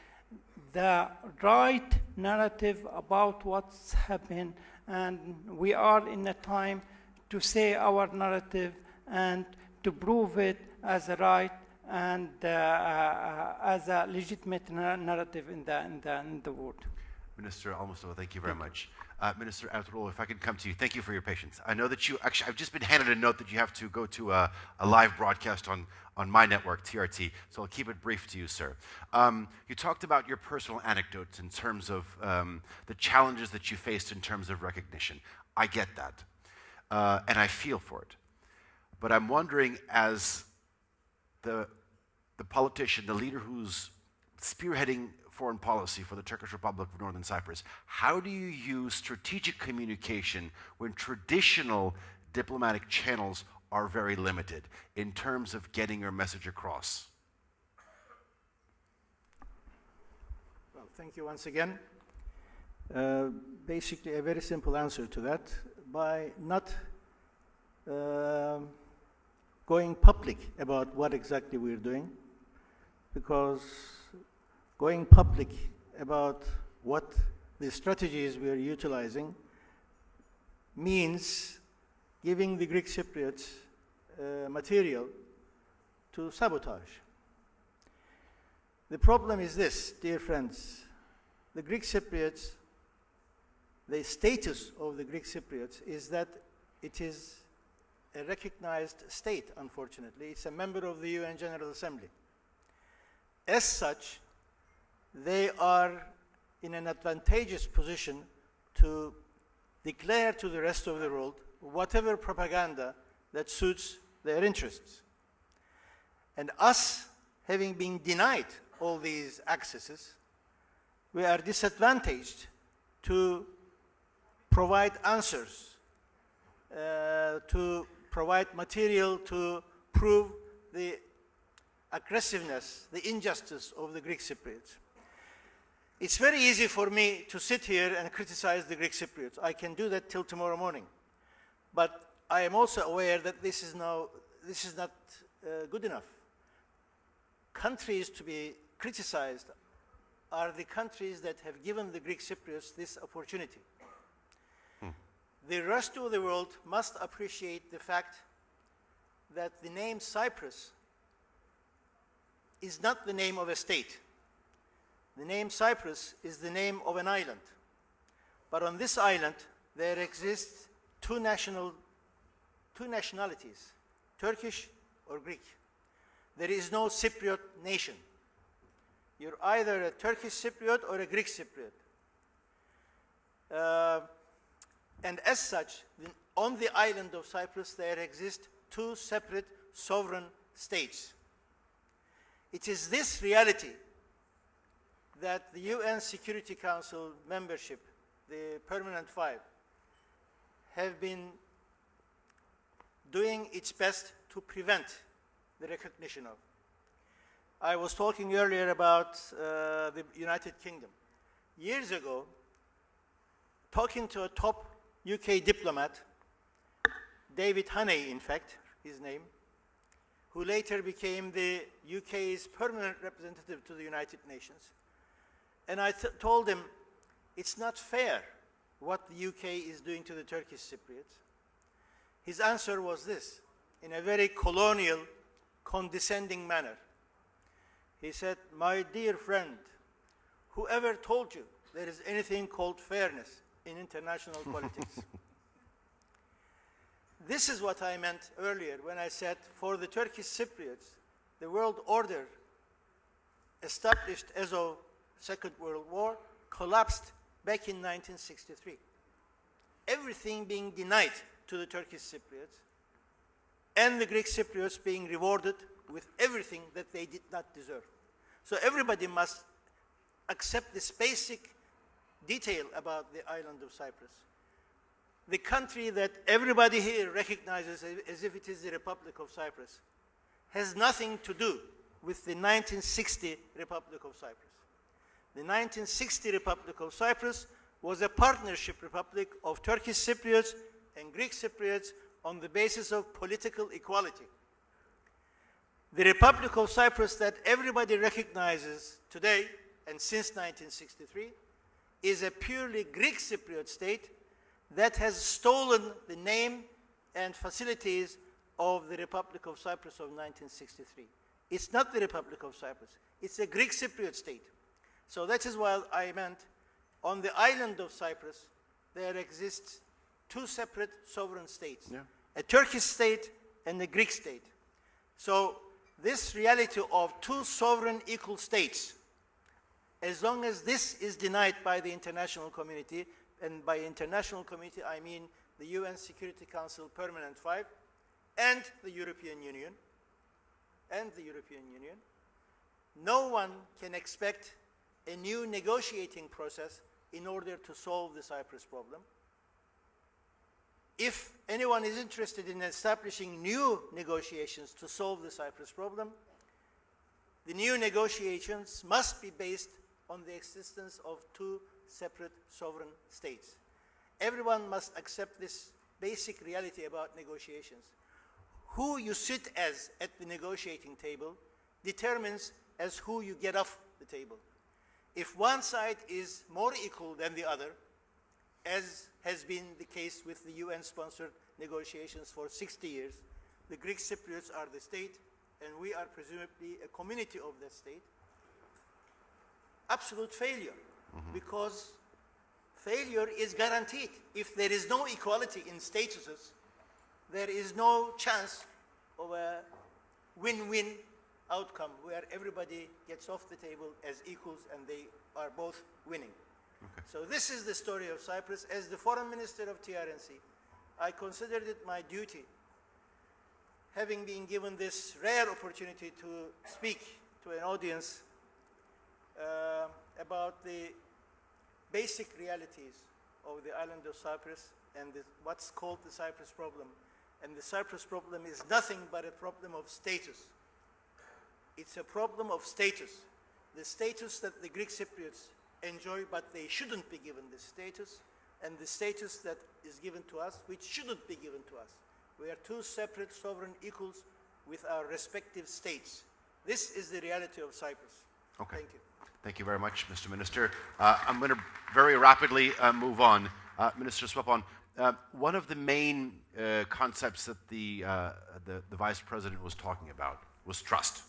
the right narrative about what's happened, and we are in a time to say our narrative and to prove it as a right and as a legitimate narrative in the world. Minister ALMUSTAFA, thank you very much. Minister ERTUÐRULOÐLU, if I could come to you, thank you for your patience. I know that you, actually, I've just been handed a note that you have to go to a live broadcast on my network, TRT, so I'll keep it brief to you, sir. You talked about your personal anecdotes in terms of the challenges that you faced in terms of recognition. I get that, and I feel for it. But I'm wondering, as the politician, the leader who's spearheading foreign policy for the Turkish Republic of Northern Cyprus, how do you use strategic communication when traditional diplomatic channels are very limited in terms of getting your message across? Well, thank you once again. Basically, a very simple answer to that. By not going public about what exactly we're doing, because going public about what the strategies we are utilizing means giving the Greek Cypriots material to sabotage. The problem is this, dear friends. The Greek Cypriots, the status of the Greek Cypriots is that it is a recognized state, unfortunately. It's a member of the UN General Assembly. As such, they are in an advantageous position to declare to the rest of the world whatever propaganda that suits their interests. And us, having been denied all these accesses, we are disadvantaged to provide answers, to provide material to prove the aggressiveness, the injustice of the Greek Cypriots. It's very easy for me to sit here and criticize the Greek Cypriots. I can do that till tomorrow morning. But I am also aware that this is not good enough. Countries to be criticized are the countries that have given the Greek Cypriots this opportunity. The rest of the world must appreciate the fact that the name Cyprus is not the name of a state. The name Cyprus is the name of an island. But on this island, there exist two nationalities, Turkish or Greek. There is no Cypriot nation. You're either a Turkish Cypriot or a Greek Cypriot. And as such, on the island of Cyprus, there exist two separate sovereign states. It is this reality that the UN Security Council membership, the Permanent Five, have been doing its best to prevent the recognition of. I was talking earlier about the United Kingdom. Years ago, talking to a top UK diplomat, David Haney, in fact, his name, who later became the UK's permanent representative to the United Nations. And I told him, it's not fair what the UK is doing to the Turkish Cypriots. His answer was this, in a very colonial, condescending manner. He said, my dear friend, whoever told you there is anything called fairness in international politics? This is what I meant earlier when I said for the Turkish Cypriots, the world order established as of Second World War collapsed back in 1963. Everything being denied to the Turkish Cypriots and the Greek Cypriots being rewarded with everything that they did not deserve. So everybody must accept this basic detail about the island of Cyprus. The country that everybody here recognizes as if it is the Republic of Cyprus has nothing to do with the 1960 Republic of Cyprus. The 1960 Republic of Cyprus was a partnership republic of Turkish Cypriots and Greek Cypriots on the basis of political equality. The Republic of Cyprus that everybody recognizes today and since 1963 is a purely Greek Cypriot state that has stolen the name and facilities of the Republic of Cyprus of 1963. It's not the Republic of Cyprus. It's a Greek Cypriot state. So that is why I meant on the island of Cyprus, there exists two separate sovereign states, a Turkish state and a Greek state. So this reality of two sovereign equal states, as long as this is denied by the international community, and by international community I mean the UN Security Council Permanent 5 and the European Union, no one can expect a new negotiating process in order to solve the Cyprus problem. If anyone is interested in establishing new negotiations to solve the Cyprus problem, the new negotiations must be based on the existence of two separate sovereign states. Everyone must accept this basic reality about negotiations. Who you sit as at the negotiating table determines as who you get off the table. If one side is more equal than the other, as has been the case with the UN-sponsored negotiations for 60 years, the Greek Cypriots are the state, and we are presumably a community of that state, absolute failure, because failure is guaranteed. If there is no equality in statuses, there is no chance of a win-win outcome where everybody gets off the table as equals and they are both winning. Okay. So this is the story of Cyprus. As the foreign minister of TRNC, I considered it my duty, having been given this rare opportunity to speak to an audience about the basic realities of the island of Cyprus and what's called the Cyprus problem. And the Cyprus problem is nothing but a problem of status. It's a problem of status. The status that the Greek Cypriots enjoy, but they shouldn't be given this status, and the status that is given to us, which shouldn't be given to us. We are two separate sovereign equals with our respective states. This is the reality of Cyprus. Okay. Thank you. Thank you very much, Mr. Minister. I'm going to very rapidly move on. Minister SWAPON, one of the main concepts that the Vice President was talking about was trust.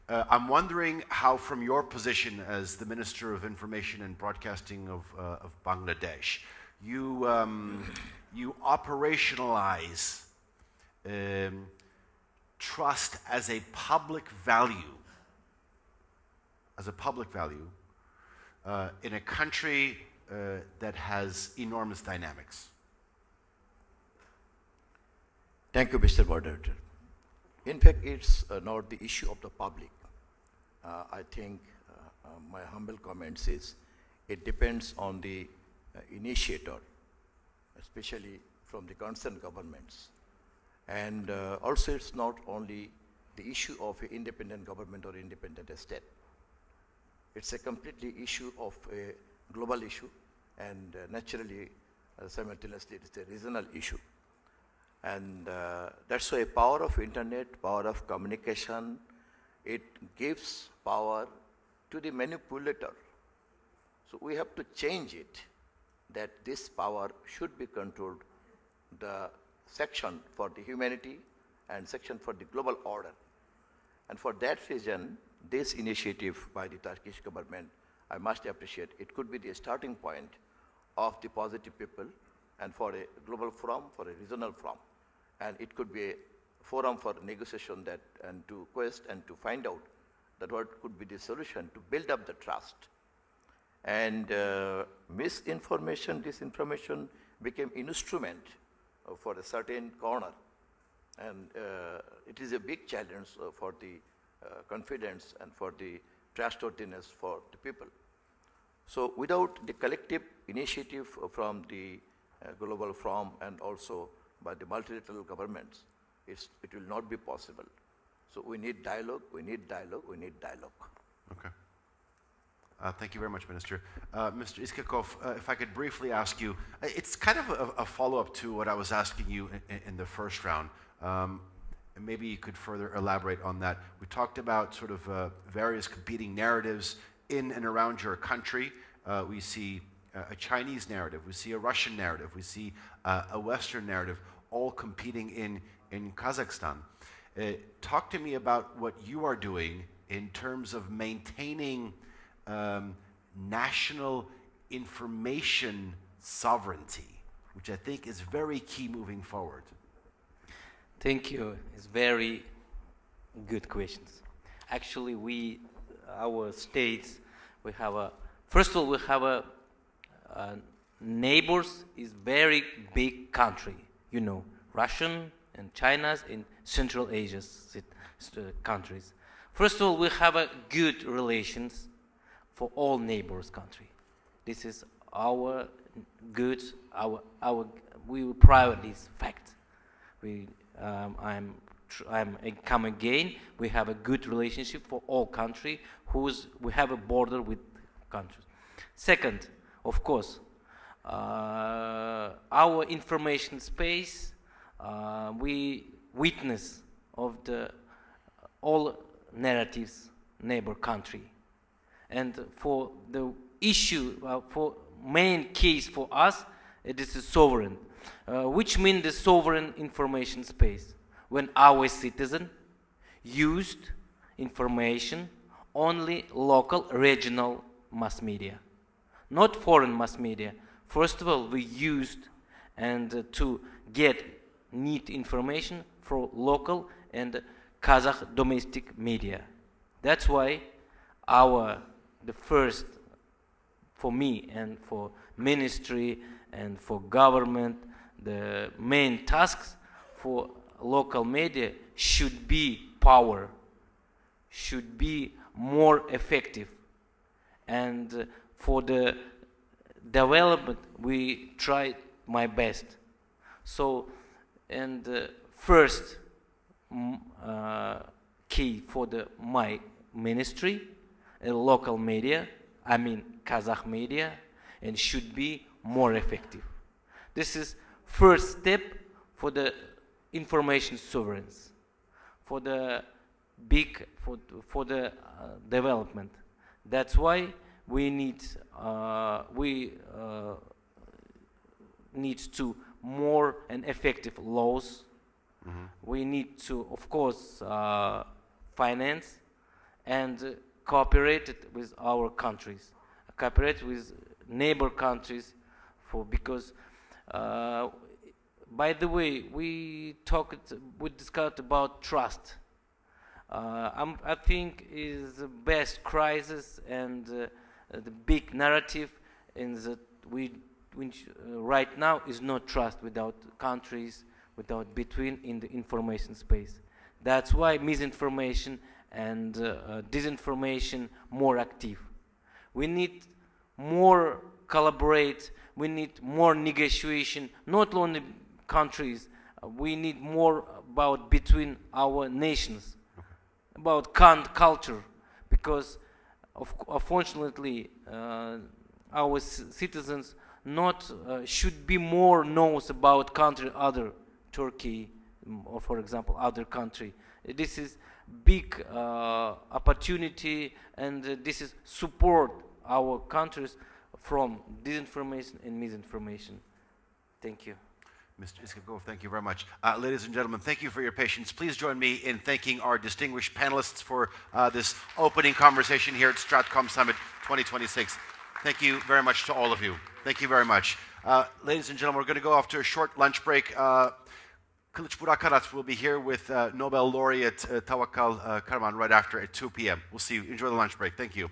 I'm wondering how, from your position as the Minister of Information and Broadcasting of Bangladesh, you operationalize trust as a public value, in a country that has enormous dynamics. Thank you, Mr. Moderator. In fact, it's not the issue of the public. I think my humble comments is it depends on the initiator, especially from the concerned governments. And also it's not only the issue of an independent government or independent state. It's a completely issue of a global issue, and naturally, simultaneously, it's a regional issue. And that's why power of internet, power of communication, it gives power to the manipulator. So we have to change it, that this power should be controlled, the section for the humanity and section for the global order. And for that reason, this initiative by the Turkish government, I must appreciate, it could be the starting point of the positive people, and for a global forum, for a regional forum. And it could be a forum for negotiation that, and to quest and to find out that what could be the solution to build up the trust. And misinformation, disinformation became instrument for a certain corner. And it is a big challenge for the confidence and for the trustworthiness for the people. So without the collective initiative from the global forum and also by the multilateral governments, it will not be possible. So we need dialogue, we need dialogue, we need dialogue. Okay. Thank you very much, Minister. Mr. Iskakov, if I could briefly ask you, it's kind of a follow-up to what I was asking you in the first round. And maybe you could further elaborate on that. We talked about sort of various competing narratives in and around your country. We see a Chinese narrative, we see a Russian narrative, we see a Western narrative, all competing in Kazakhstan. Talk to me about what you are doing in terms of maintaining national information sovereignty, which I think is very key moving forward. Thank you. It's very good questions. Actually, our states, we have a, first of all, we have a neighbors is very big country, you know, Russian and China's in Central Asia countries. First of all, we have a good relations for all neighbors country. This is our good, we will private this fact. I'm come again. We have a good relationship for all country we have a border with countries. Second, of course, our information space, we witness of the all narratives neighbor country, and for the issue for main case for us, it is a sovereign. Which means the sovereign information space, when our citizen used information only local regional mass media, not foreign mass media. First of all, we used and to get need information for local and Kazakh domestic media. That's why the first for me and for ministry and for government, the main tasks for local media should be power, should be more effective, and for the development we try my best. So, and first key for my ministry, local media, I mean Kazakh media, and should be more effective. This is first step for the information sovereigns, for the big, for the development. That's why we need to more and effective laws. Mm-hmm. We need to, of course, finance and cooperate with our countries, cooperate with neighbor countries, because by the way, we discussed about trust. I think is the best crisis and the big narrative in that which right now is not trust without countries, without between in the information space. That's why misinformation and disinformation more active. We need more collaborate. We need more negotiation, not only countries. We need more about between our nations, about culture, because unfortunately our citizens should be more knows about country other Turkey or for example other country. This is big opportunity, and this is support our countries from disinformation and misinformation. Thank you. Mr. Iskakov, thank you very much. Ladies and gentlemen, thank you for your patience. Please join me in thanking our distinguished panelists for this opening conversation here at STRATCOM Summit 2026. Thank you very much to all of you. Thank you very much. Ladies and gentlemen, we're going to go off to a short lunch break. Kanat will be here with Nobel laureate Tawakkal Karaman right after at 2 p.m. We'll see you. Enjoy the lunch break. Thank you.